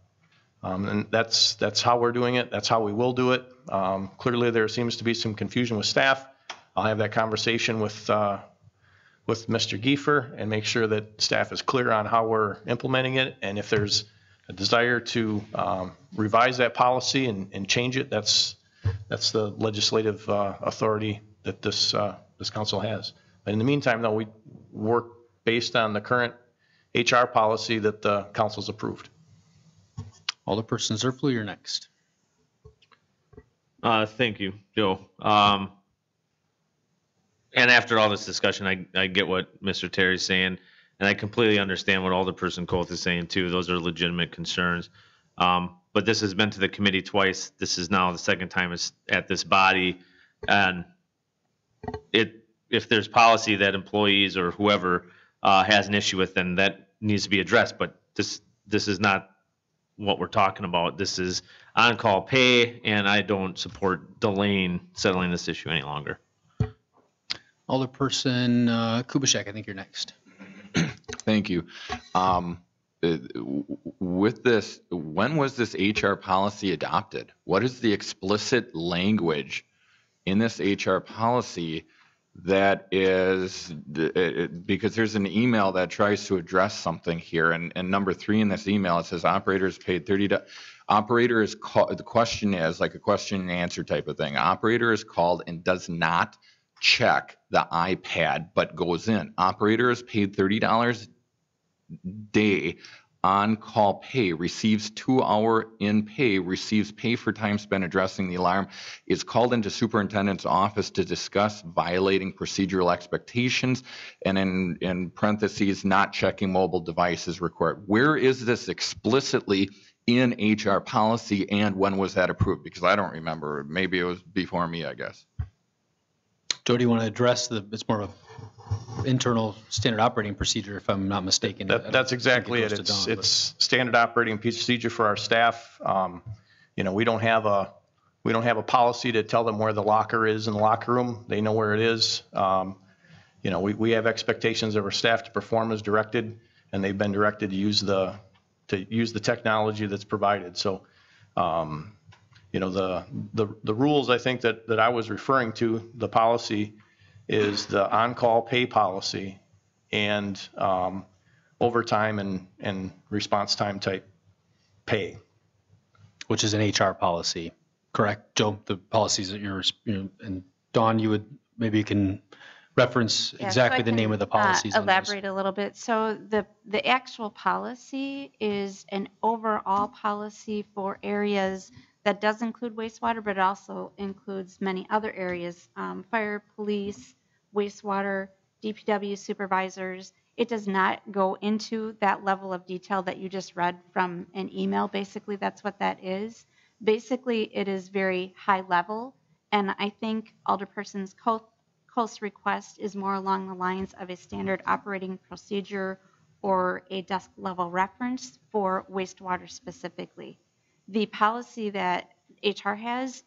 And that's how we're doing it. That's how we will do it. Clearly, there seems to be some confusion with staff. I'll have that conversation with Mr. Giefer and make sure that staff is clear on how we're implementing it. And if there's a desire to revise that policy and change it, that's the legislative authority that this council has. But in the meantime, though, we work based on the current HR policy that the council's approved. Alderperson Zerflu, you're next. Thank you, Joe. And after all this discussion, I get what Mr. Terry's saying, and I completely understand what Alderperson Coth is saying too. Those are legitimate concerns. But this has been to the committee twice. This is now the second time it's at this body, and if there's policy that employees or whoever has an issue with, then that needs to be addressed. But this is not what we're talking about. This is on-call pay, and I don't support delaying settling this issue any longer. Alderperson Kubitschek, I think you're next. Thank you. With this, when was this HR policy adopted? What is the explicit language in this HR policy that is, because there's an email that tries to address something here, and number 3 in this email, it says operator is paid $30. Operator is called, the question is like a question and answer type of thing. Operator is called and does not check the iPad, but goes in. Operator is paid $30 day on-call pay, receives 2-hour in pay, receives pay for time spent addressing the alarm, is called into superintendent's office to discuss violating procedural expectations, and in parentheses, not checking mobile devices required. Where is this explicitly in HR policy, and when was that approved? Because I don't remember. Maybe it was before me, I guess. Joe, do you want to address it's more of an internal standard operating procedure, if I'm not mistaken? That's exactly it. goes to Dawn, but- It's standard operating procedure for our staff. We don't have a policy to tell them where the locker is in the locker room. They know where it is. We have expectations of our staff to perform as directed, and they've been directed to use the technology that's provided. So, the rules I think that I was referring to, the policy is the on-call pay policy and overtime and response time type pay. Which is an HR policy, correct, Joe? The policies that and Dawn, you can reference exactly the name of the policies. on those. Elaborate a little bit. So the actual policy is an overall policy for areas that does include wastewater, but it also includes many other areas, fire, police, wastewater, DPW supervisors. It does not go into that level of detail that you just read from an email. Basically, that's what that is. Basically, it is very high level, and I think Alderperson's Cole's request is more along the lines of a standard operating procedure or a desk level reference for wastewater specifically. The policy that HR has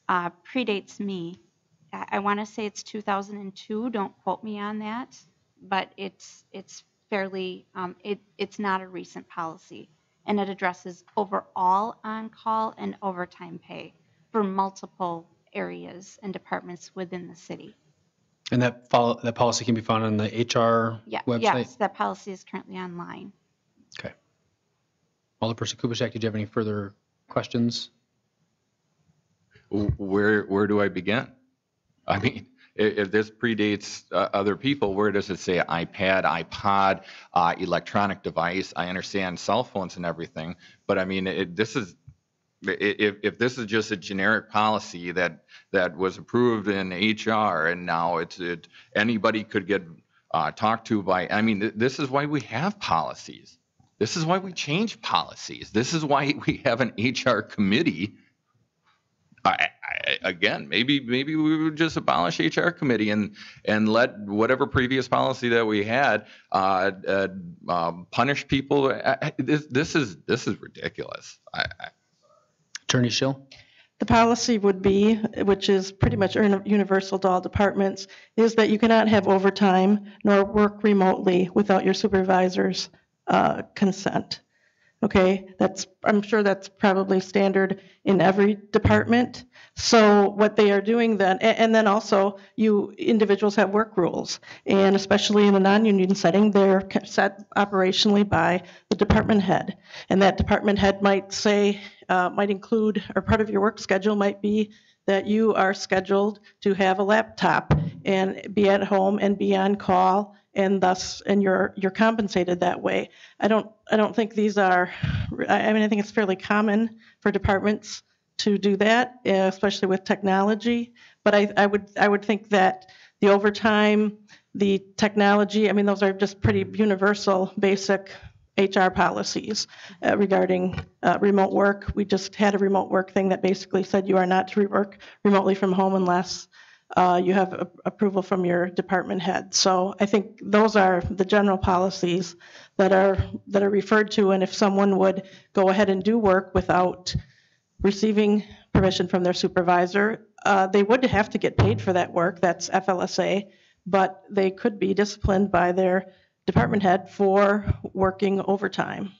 predates me. I want to say it's 2002. Don't quote me on that, but it's fairly it's not a recent policy, and it addresses overall on-call and overtime pay for multiple areas and departments within the city. And that policy can be found on the HR website? Yes, that policy is currently online. Okay. Alderperson Kubaschak, did you have any further questions? Where do I begin? I mean, if this predates other people, where does it say iPad, iPod, electronic device? I understand cell phones and everything, but I mean, if this is just a generic policy that was approved in HR and now anybody could get talked to by, I mean, this is why we have policies. This is why we change policies. This is why we have an HR committee. Again, maybe we would just abolish HR committee and let whatever previous policy that we had punish people. This is ridiculous. Attorney Schill? The policy would be, which is pretty much universal to all departments, is that you cannot have overtime nor work remotely without your supervisor's consent. Okay, I'm sure that's probably standard in every department. So what they are doing then, and then also individuals have work rules, and especially in a non-union setting, they're set operationally by the department head. And that department head might say, might include, or part of your work schedule might be that you are scheduled to have a laptop and be at home and be on call, and you're compensated that way. I don't think these are, I mean, I think it's fairly common for departments to do that, especially with technology. But I would think that the overtime, the technology, I mean, those are just pretty universal, basic HR policies regarding remote work. We just had a remote work thing that basically said you are not to work remotely from home unless you have approval from your department head. So I think those are the general policies that are referred to. And if someone would go ahead and do work without receiving permission from their supervisor, they would have to get paid for that work. That's FLSA, but they could be disciplined by their department head for working overtime.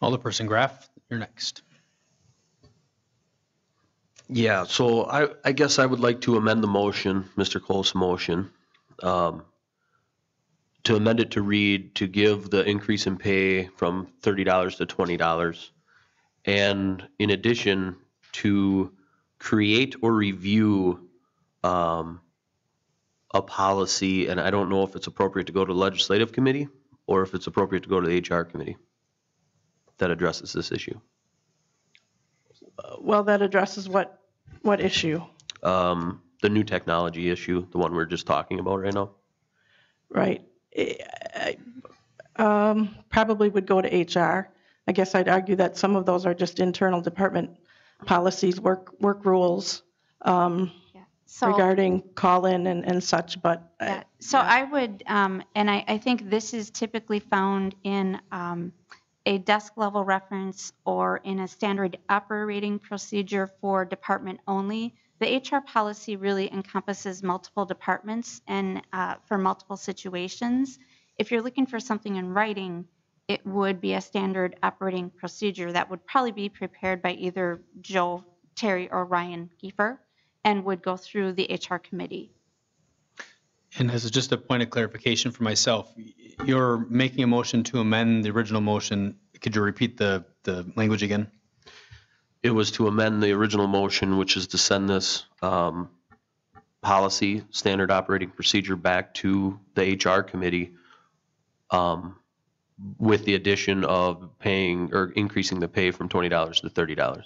Alderperson Graff, you're next. Yeah, so I guess I would like to amend the motion, Mr. Cole's motion, to amend it to read, to give the increase in pay from $30 to $20, and in addition to create or review a policy, and I don't know if it's appropriate to go to the legislative committee or if it's appropriate to go to the HR committee that addresses this issue. Well, that addresses what issue? The new technology issue, the one we're just talking about right now. Right. Probably would go to HR. I guess I'd argue that some of those are just internal department policies, work rules So- regarding call-in and such, but. Yeah, so I would, and I think this is typically found in a desk level reference or in a standard operating procedure for department only. The HR policy really encompasses multiple departments and for multiple situations. If you're looking for something in writing, it would be a standard operating procedure that would probably be prepared by either Joe, Terry, or Ryan Giefer and would go through the HR committee. And as just a point of clarification for myself, you're making a motion to amend the original motion. Could you repeat the language again? It was to amend the original motion, which is to send this policy, standard operating procedure, back to the HR committee with the addition of paying or increasing the pay from $20 to $30.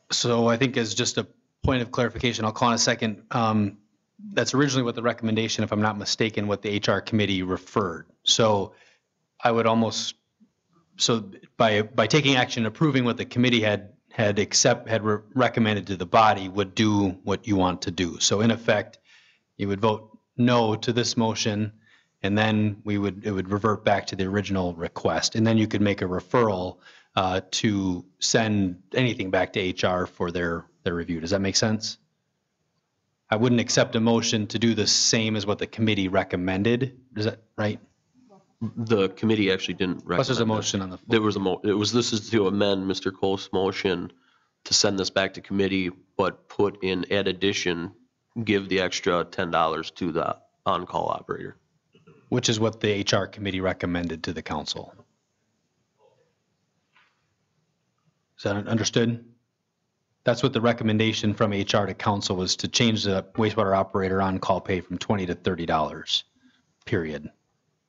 So I think as just a point of clarification, I'll call in a second. That's originally what the recommendation, if I'm not mistaken, what the HR committee referred. So I would almost, so by taking action, approving what the committee had recommended to the body would do what you want to do. So in effect, you would vote no to this motion, and then it would revert back to the original request. And then you could make a referral to send anything back to HR for their review. Does that make sense? I wouldn't accept a motion to do the same as what the committee recommended. Is that right? The committee actually didn't recommend. Plus there's a motion on the floor. There was this is to amend Mr. Cole's motion to send this back to committee, but put in add addition, give the extra $10 to the on-call operator. Which is what the HR committee recommended to the council. Is that understood? That's what the recommendation from HR to council was, to change the wastewater operator on-call pay from $20 to $30, period.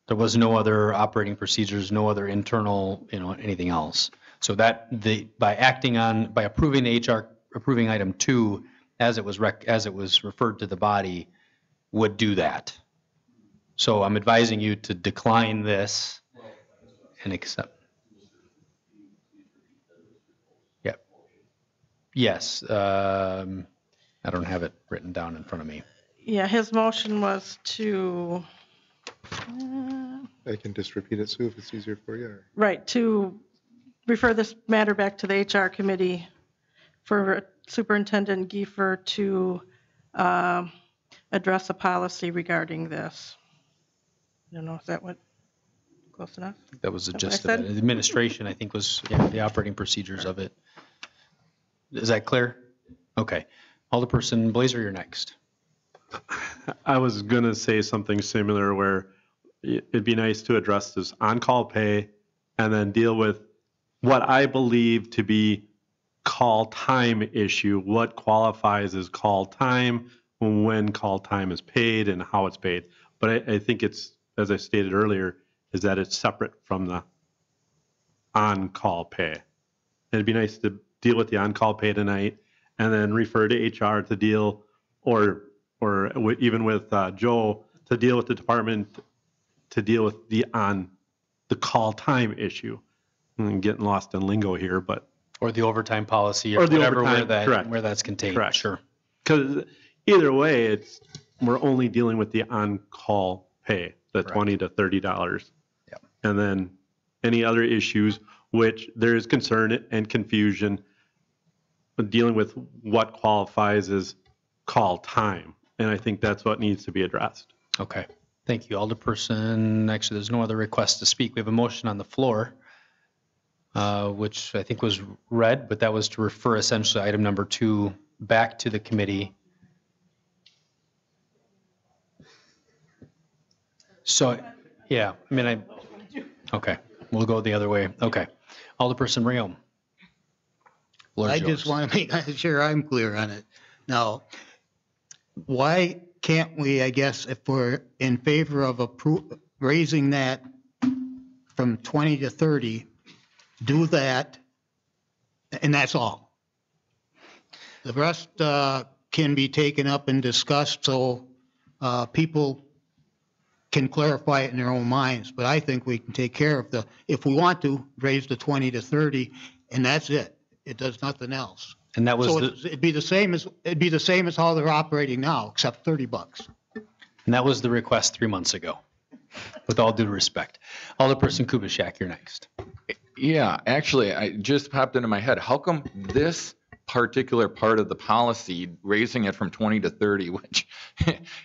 There was no other operating procedures, no other internal, anything else. So that by approving the HR, approving item 2 as it was referred to the body, would do that. So I'm advising you to decline this and accept. Yes, I don't have it written down in front of me. Yeah, his motion was to, I can just repeat it, Sue, if it's easier for you. right, to refer this matter back to the HR committee for Superintendent Giefer to address a policy regarding this. I don't know if that went close enough. That was the That's what gist I of it. said? The administration, I think, was the operating procedures of it. Is that clear? Okay. Alderperson Blazer, you're next. I was going to say something similar where it'd be nice to address this on-call pay and then deal with what I believe to be call time issue, what qualifies as call time, when call time is paid and how it's paid. But I think it's, as I stated earlier, is that it's separate from the on-call pay. And it'd be nice to deal with the on-call pay tonight and then refer to HR to deal, or even with Joe to deal with the department, to deal with the call time issue. I'm getting lost in lingo here, but. Or the overtime policy or whatever where that's contained. Correct. Sure. Because either way, we're only dealing with the on-call pay, the $20 to $30. Yep. And then any other issues, which there is concern and confusion dealing with what qualifies as call time. And I think that's what needs to be addressed. Okay. Thank you, Alderperson. Actually, there's no other request to speak. We have a motion on the floor, which I think was read, but that was to refer essentially item number 2 back to the committee. So, yeah, I mean, okay, we'll go the other way. Okay. Alderperson Rayom. I just want to make sure I'm clear on it. Now, why can't we, I guess, if we're in favor of raising that from 20 to 30, do that, and that's all? The rest can be taken up and discussed so people can clarify it in their own minds, but I think we can take care of if we want to, raise the 20 to 30, and that's it. It does nothing else. And that was So it'd be the same as how they're operating now, except $30. And that was the request 3 months ago, with all due respect. Alderperson Kubaschak, you're next. Yeah, actually, I just popped into my head. How come this particular part of the policy, raising it from 20 to 30, which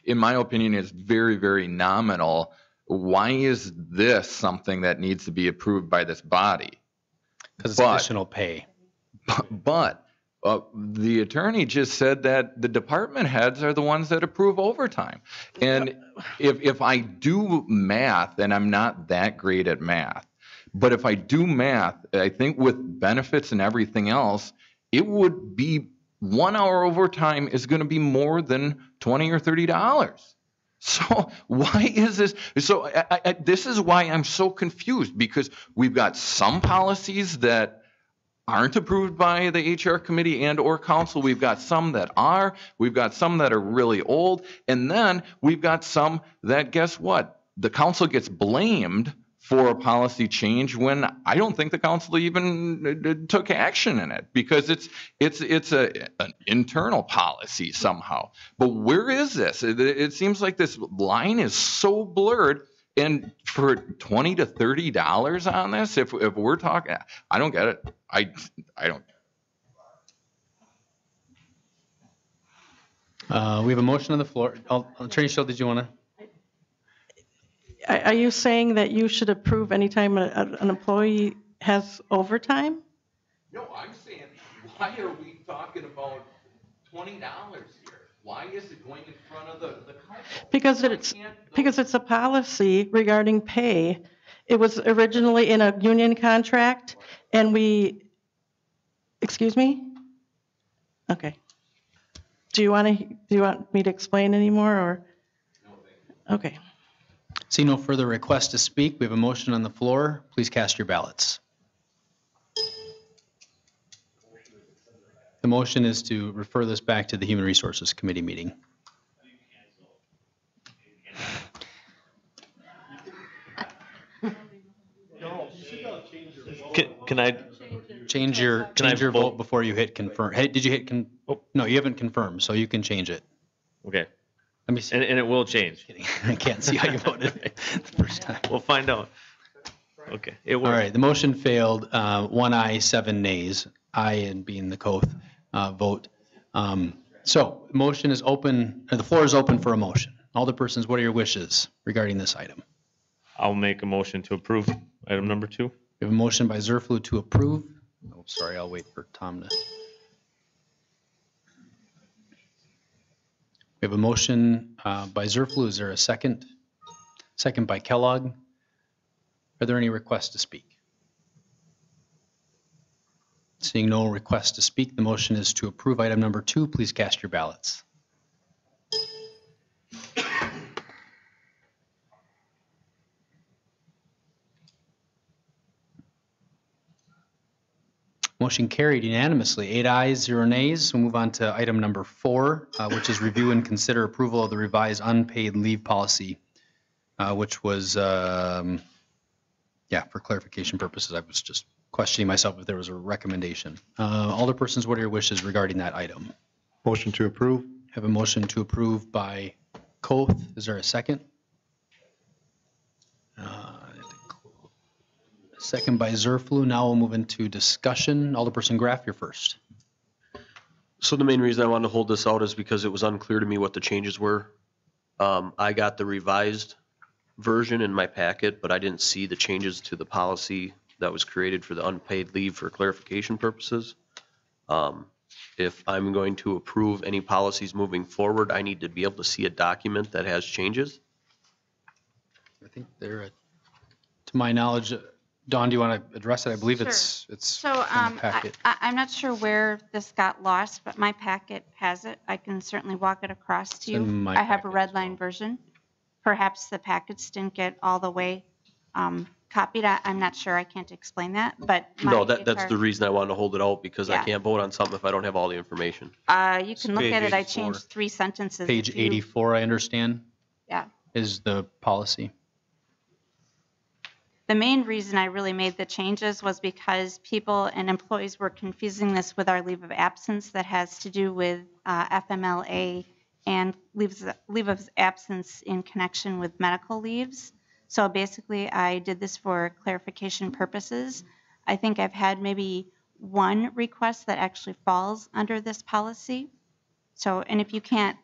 in my opinion is very, very nominal, why is this something that needs to be approved by this body? Because it's additional pay. But the attorney just said that the department heads are the ones that approve overtime. And if I do math, and I'm not that great at math, but if I do math, I think with benefits and everything else, it would be 1 hour overtime is going to be more than $20 or $30. So why is this? So this is why I'm so confused, because we've got some policies that aren't approved by the HR committee and or council. We've got some that are. We've got some that are really old. And then we've got some that, guess what? The council gets blamed for a policy change when I don't think the council even took action in it, because it's an internal policy somehow. But where is this? It seems like this line is so blurred. And for $20 to $30 on this, if we're talking, I don't get it. I don't. We have a motion on the floor. Attorney Schill, did you want to? Are you saying that you should approve anytime an employee has overtime? No, I'm saying, why are we talking about $20 here? Why is it going in front of the council? Because it's a policy regarding pay. It was originally in a union contract, and excuse me? Okay. Do you want me to explain anymore, or? No, thank you. Okay. See no further requests to speak. We have a motion on the floor. Please cast your ballots. The motion is to refer this back to the Human Resources Committee meeting. Can I change your vote before you hit confirm? Hey, did you hit No, you haven't confirmed, so you can change it. Okay. Let me see. And it will change. I can't see how you voted the first time. We'll find out. Okay. It will. All right. The motion failed. 1 aye, 7 nays. Aye and being the Koth vote. So motion is open. The floor is open for a motion. Alderpersons, what are your wishes regarding this item? I'll make a motion to approve item number 2. We have a motion by Zerflu to approve. Oh, sorry. I'll wait for Tom to. We have a motion by Zerflu. Is there a second? Second by Kellogg. Are there any requests to speak? Seeing no requests to speak, the motion is to approve item number 2. Please cast your ballots. Motion carried unanimously, 8 ayes, 0 nays. We'll move on to item number 4, which is review and consider approval of the revised unpaid leave policy, which was, for clarification purposes, I was just questioning myself if there was a recommendation. Alderpersons, what are your wishes regarding that item? Motion to approve. Have a motion to approve by Koth. Is there a second? Second by Zerflu. Now we'll move into discussion. Alderperson Graff, you're first. So the main reason I wanted to hold this out is because it was unclear to me what the changes were. I got the revised version in my packet, but I didn't see the changes to the policy that was created for the unpaid leave for clarification purposes. If I'm going to approve any policies moving forward, I need to be able to see a document that has changes. I think they're, to my knowledge, Dawn, do you want to address it? I believe Sure. it's So in the packet. I'm not sure where this got lost, but my packet has it. I can certainly walk it across to you. in my I have a red line version. Perhaps the packets didn't get all the way copied. I'm not sure. I can't explain that, but No, that's the reason I wanted to hold it out, because I Yeah. can't vote on something if I don't have all the information. You can look Page at it. I 84. changed 3 sentences. Page If you- 84, I understand. Yeah. is the policy? The main reason I really made the changes was because people and employees were confusing this with our leave of absence that has to do with FMLA and leave of absence in connection with medical leaves. So basically, I did this for clarification purposes. I think I've had maybe one request that actually falls under this policy. So, and if you can't,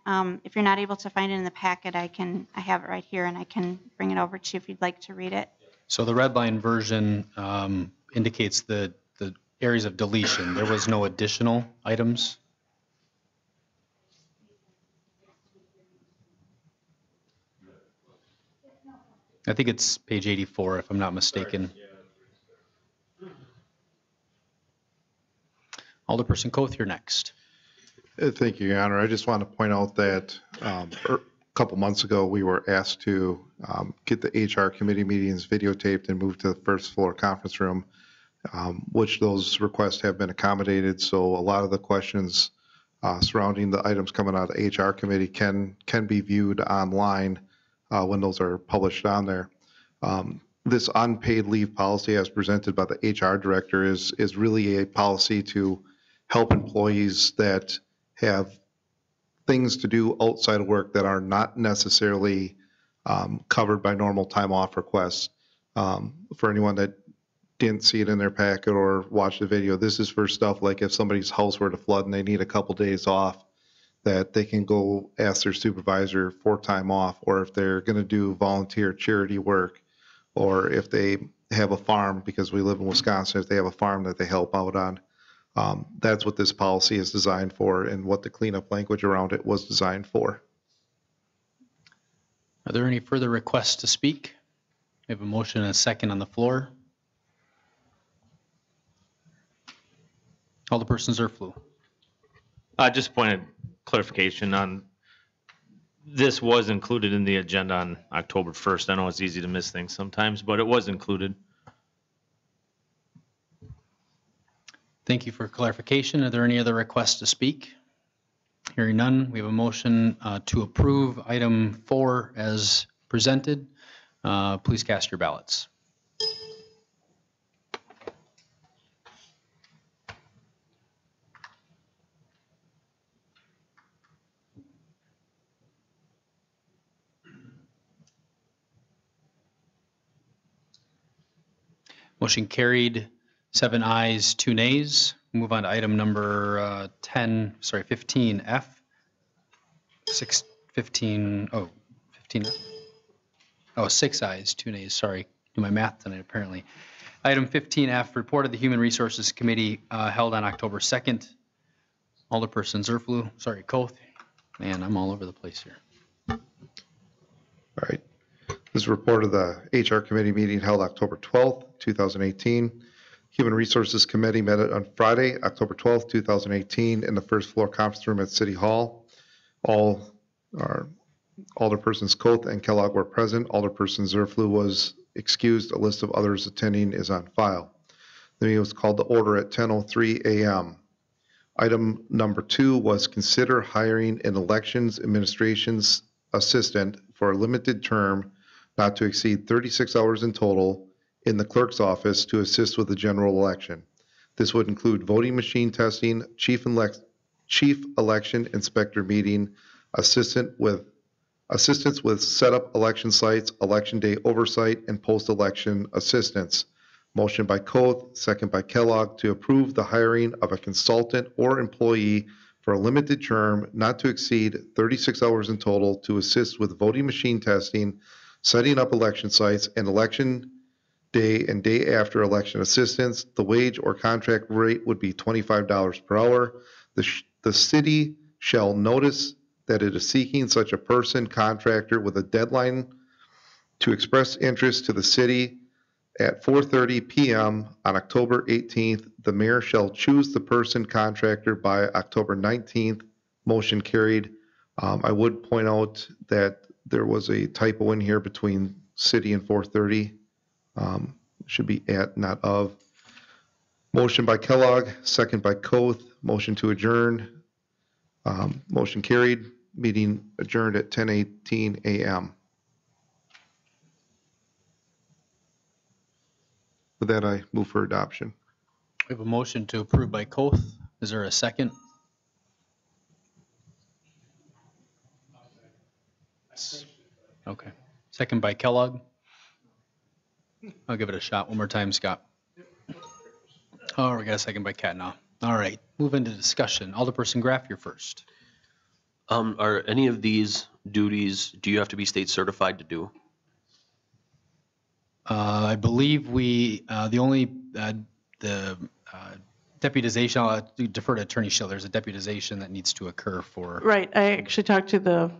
if you're not able to find it in the packet, I have it right here and I can bring it over to you if you'd like to read it. So the red line version indicates the areas of deletion. There was no additional items. I think it's page 84, if I'm not mistaken. Alderperson Koth, you're next. Thank you, Your Honor. I just want to point out that a couple months ago, we were asked to get the HR committee meetings videotaped and moved to the first floor conference room, which those requests have been accommodated. So a lot of the questions surrounding the items coming out of the HR committee can be viewed online when those are published on there. This unpaid leave policy as presented by the HR director is really a policy to help employees that have things to do outside of work that are not necessarily covered by normal time off requests. For anyone that didn't see it in their packet or watch the video, this is for stuff like if somebody's house were to flood and they need a couple days off, that they can go ask their supervisor for time off, or if they're going to do volunteer charity work, or if they have a farm, because we live in Wisconsin, if they have a farm that they help out on. That's what this policy is designed for and what the cleanup language around it was designed for. Are there any further requests to speak? We have a motion and a second on the floor. Alderperson Zerflu. Just pointed clarification on, this was included in the agenda on October 1st. I know it's easy to miss things sometimes, but it was included. Thank you for clarification. Are there any other requests to speak? Hearing none, we have a motion to approve item 4 as presented. Please cast your ballots. Motion carried, 7 ayes, 2 nays. Move on to item number 15F. 6 ayes, 2 nays, sorry. Do my math tonight, apparently. Item 15F, report of the Human Resources Committee held on October 2nd. Alderperson Zerflu, sorry, Koth. Man, I'm all over the place here. All right. This is a report of the HR committee meeting held October 12th, 2018. Human Resources Committee met on Friday, October 12th, 2018 in the first floor conference room at City Hall. All our Alderpersons Koth and Kellogg were present. Alderperson Zerflu was excused. A list of others attending is on file. The meeting was called to order at 10:03 a.m. Item number 2 was consider hiring an elections administration's assistant for a limited term not to exceed 36 hours in total in the clerk's office to assist with the general election. This would include voting machine testing, chief election inspector meeting, assistance with setup election sites, election day oversight, and post-election assistance. Motion by Koth, second by Kellogg, to approve the hiring of a consultant or employee for a limited term not to exceed 36 hours in total to assist with voting machine testing, setting up election sites, and election day and day after election assistance. The wage or contract rate would be $25 per hour. The city shall notice that it is seeking such a person, contractor, with a deadline to express interest to the city at 4:30 p.m. on October 18th. The mayor shall choose the person, contractor by October 19th. Motion carried. I would point out that there was a typo in here between city and 4:30. Should be at, not of. Motion by Kellogg, second by Koth. Motion to adjourn. Motion carried. Meeting adjourned at 10:18 a.m. With that, I move for adoption. We have a motion to approve by Koth. Is there a second? Okay. Second by Kellogg. I'll give it a shot one more time, Scott. Oh, we got a second by Catnaw. All right, move into discussion. Alderperson Graff, you're first. Are any of these duties, do you have to be state certified to do? I believe the only, deputization, I'll defer to Attorney Schill. There's a deputization that needs to occur for. Right, I actually talked to the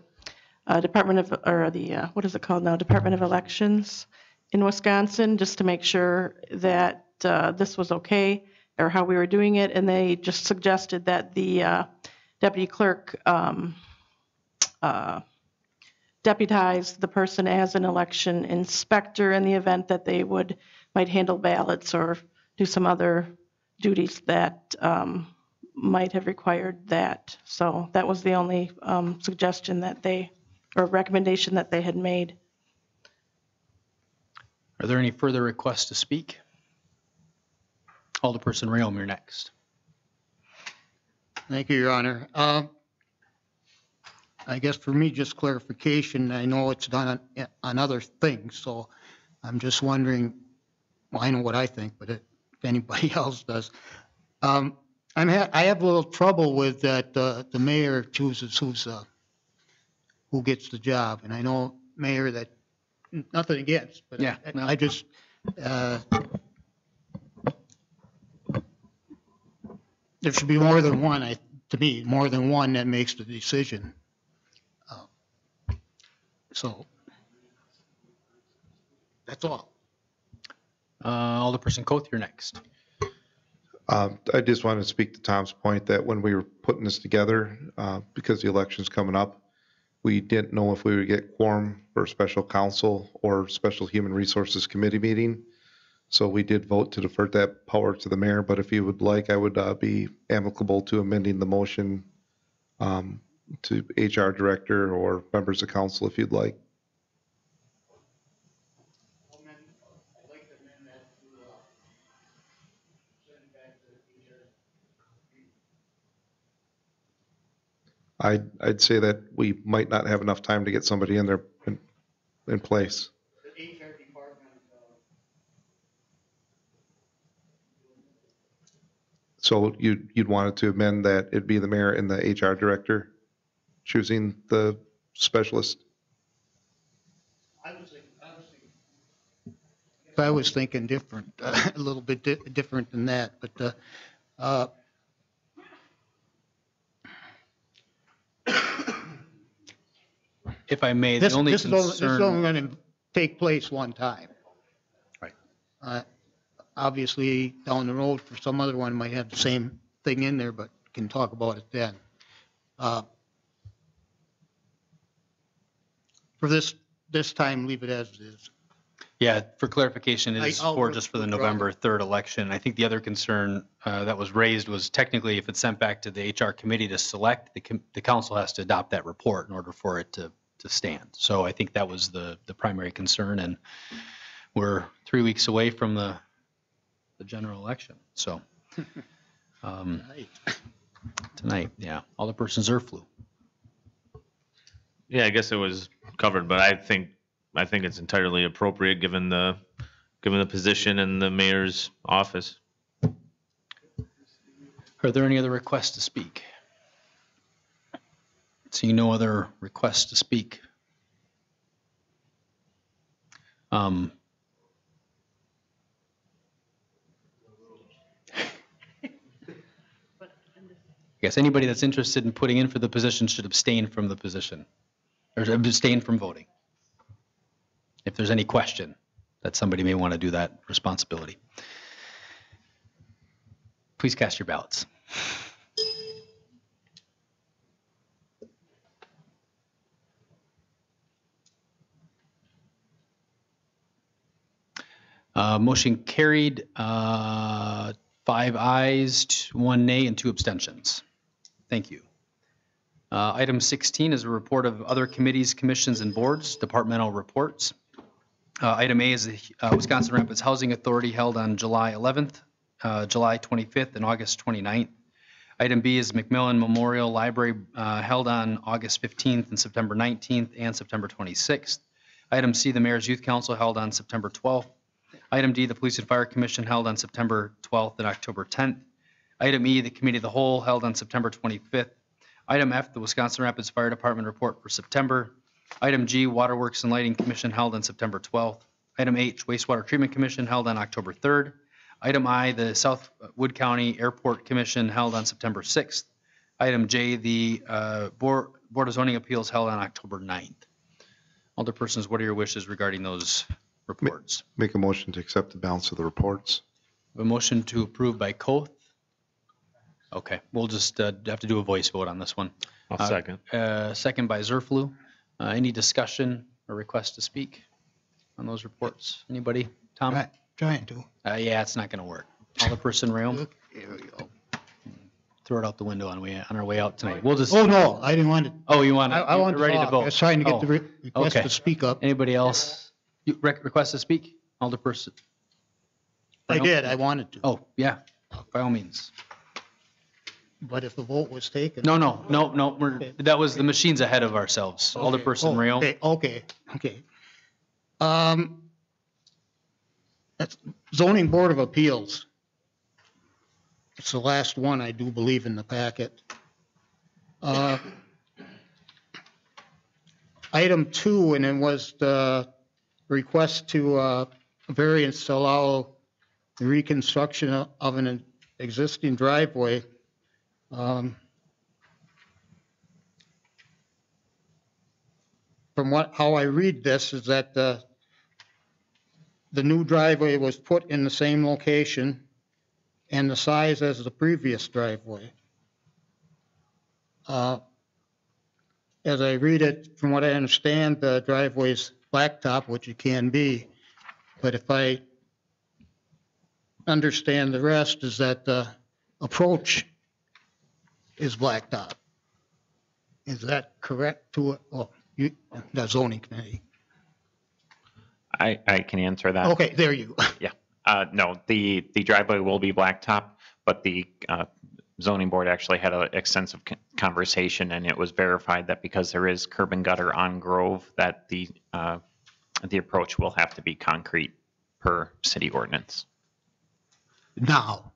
Department of, or the, what is it called now, Department of Elections in Wisconsin, just to make sure that this was okay, or how we were doing it, and they just suggested that the deputy clerk deputize the person as an election inspector in the event that they might handle ballots or do some other duties that might have required that. So that was the only suggestion that or recommendation that they had made. Are there any further requests to speak? Alderperson Rayom, you're next. Thank you, Your Honor. I guess for me, just clarification, I know it's done on other things, so I'm just wondering, well, I know what I think, but if anybody else does. I have a little trouble with that the mayor chooses who gets the job, and I know, Mayor, that nothing against, but yeah, no. I just, there should be more than one, to me, more than one that makes the decision. So that's all. Alderperson Koth, you're next. I just wanted to speak to Tom's point that when we were putting this together, because the election's coming up, we didn't know if we would get quorum for special counsel or special human resources committee meeting. So we did vote to defer that power to the mayor, but if you would like, I would be amicable to amending the motion to HR director or members of council if you'd like. I'd say that we might not have enough time to get somebody in there in place. So you'd want it to amend that it'd be the mayor and the HR director choosing the specialist? I was thinking different, a little bit different than that, but If I may, this the only is concern. only going to take place one time. Right. Obviously, down the road for some other one might have the same thing in there, but can talk about it then. For this time, leave it as it is. Yeah, for clarification, it is I'll just for the withdraw November 3rd election. I think the other concern that was raised was technically if it's sent back to the HR committee to select, the council has to adopt that report in order for it to stand. So I think that was the primary concern, and we're 3 weeks away from the general election. So tonight, yeah, Alderperson Zerflu. Yeah, I guess it was covered, but I think it's entirely appropriate given the position in the mayor's office. Are there any other requests to speak? Seeing no other requests to speak. I guess anybody that's interested in putting in for the position should abstain from the position, or abstain from voting. If there's any question that somebody may want to do that responsibility. Please cast your ballots. Motion carried, 5 ayes, 1 nay, and 2 abstentions. Thank you. Item 16 is a report of other committees, commissions, and boards, departmental reports. Item A is the Wisconsin Rapids Housing Authority held on July 11th, July 25th, and August 29th. Item B is McMillan Memorial Library held on August 15th and September 19th and September 26th. Item C, the Mayor's Youth Council held on September 12th. Item D, the Police and Fire Commission held on September 12th and October 10th. Item E, the Committee of the Whole held on September 25th. Item F, the Wisconsin Rapids Fire Department report for September. Item G, Waterworks and Lighting Commission held on September 12th. Item H, Wastewater Treatment Commission held on October 3rd. Item I, the South Wood County Airport Commission held on September 6th. Item J, the Board of Zoning Appeals held on October 9th. Alderpersons, what are your wishes regarding those reports? Make a motion to accept the balance of the reports. A motion to approve by Koth. Okay, we'll just have to do a voice vote on this one. I'll second. Second by Zerflu. Any discussion or request to speak on those reports? Anybody? Tom? Trying to. Yeah, it's not going to work. Alderperson Rayom? Here we go. Throw it out the window on our way out tonight. We'll just. Oh, no, I didn't want to. Oh, you want? I want ready to talk. vote? I was trying to get the request okay. to speak up. Anybody else? Request to speak? Alderperson? I did. I wanted to. Oh, yeah, by all means. But if the vote was taken. No. That was the machines ahead of ourselves. Okay. Alderperson Rayom? Okay. That's Zoning Board of Appeals. It's the last one, I do believe, in the packet. Item 2, and it was the request to variance to allow the reconstruction of an existing driveway. From how I read this is that the new driveway was put in the same location and the size as the previous driveway. As I read it, from what I understand, the driveway's blacktop, which it can be, but if I understand the rest is that the approach is blacktop. Is that correct to it? Well, the zoning committee. I can answer that. Okay, there you go. Yeah. No, the driveway will be blacktop, but the zoning board actually had an extensive conversation, and it was verified that because there is curb and gutter on Grove, that the approach will have to be concrete per city ordinance. Now.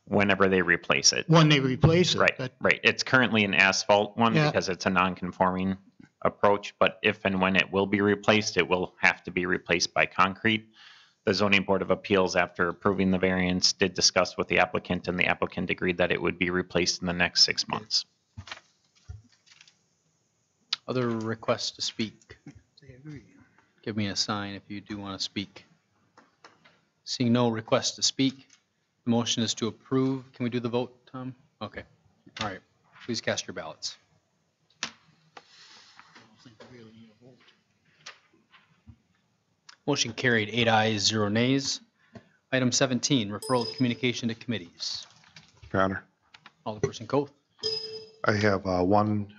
Whenever they replace it. When they replace it. Right. It's currently an asphalt one because it's a non-conforming approach, but if and when it will be replaced, it will have to be replaced by concrete. The Zoning Board of Appeals, after approving the variance, did discuss with the applicant, and the applicant agreed that it would be replaced in the next 6 months. Other requests to speak? Give me a sign if you do want to speak. Seeing no requests to speak, the motion is to approve. Can we do the vote, Tom? Okay. All right. Please cast your ballots. Motion carried, 8 ayes, 0 nays. Item 17, referral of communication to committees. Your Honor. Alderperson Koth. I have one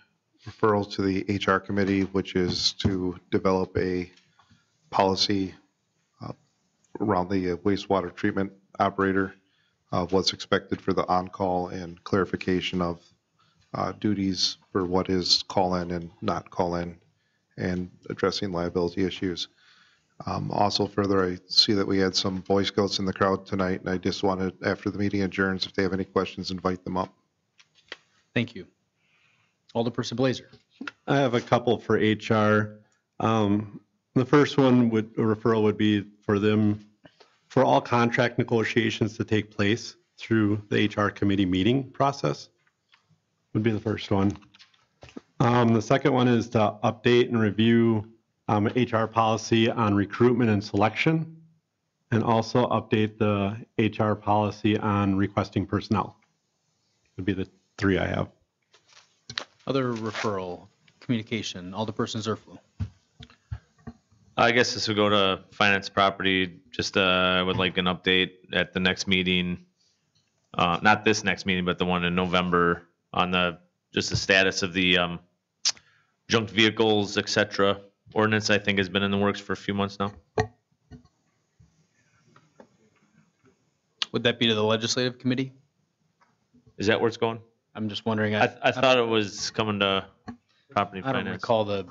referral to the HR committee, which is to develop a policy around the wastewater treatment operator, what's expected for the on-call and clarification of duties for what is call-in and not call-in, and addressing liability issues. Also further, I see that we had some Boy Scouts in the crowd tonight, and I just wanted, after the meeting adjourns, if they have any questions, invite them up. Thank you. Alderperson Blazer. I have a couple for HR. The first one referral would be for all contract negotiations to take place through the HR committee meeting process, would be the first one. The second one is to update and review HR policy on recruitment and selection, and also update the HR policy on requesting personnel. Would be the three I have. Other referral, communication, Alderperson Zerflu. I guess this would go to finance property. Just I would like an update at the next meeting, not this next meeting, but the one in November, on just the status of the junked vehicles, etc. ordinance. I think has been in the works for a few months now. Would that be to the legislative committee? Is that where it's going? I'm just wondering. I thought it was coming to property I don't finance. recall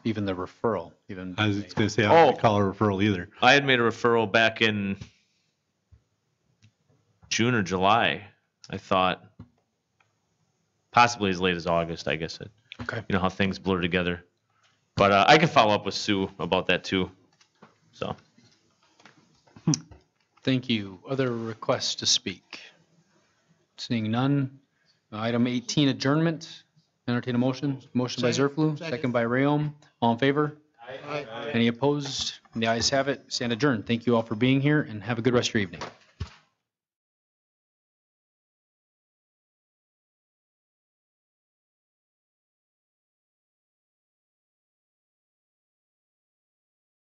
even the referral. Even I was going to say, I don't recall a referral either. I had made a referral back in June or July, I thought. Possibly as late as August, I guess. Okay. You know how things blur together. But I can follow up with Sue about that too. So. Thank you. Other requests to speak? Seeing none. Item 18, adjournment. Entertain a motion. Motion by Zerflu, second by Rayom. All in favor? Aye. Any opposed? The ayes have it. Stand adjourned. Thank you all for being here and have a good rest of your evening.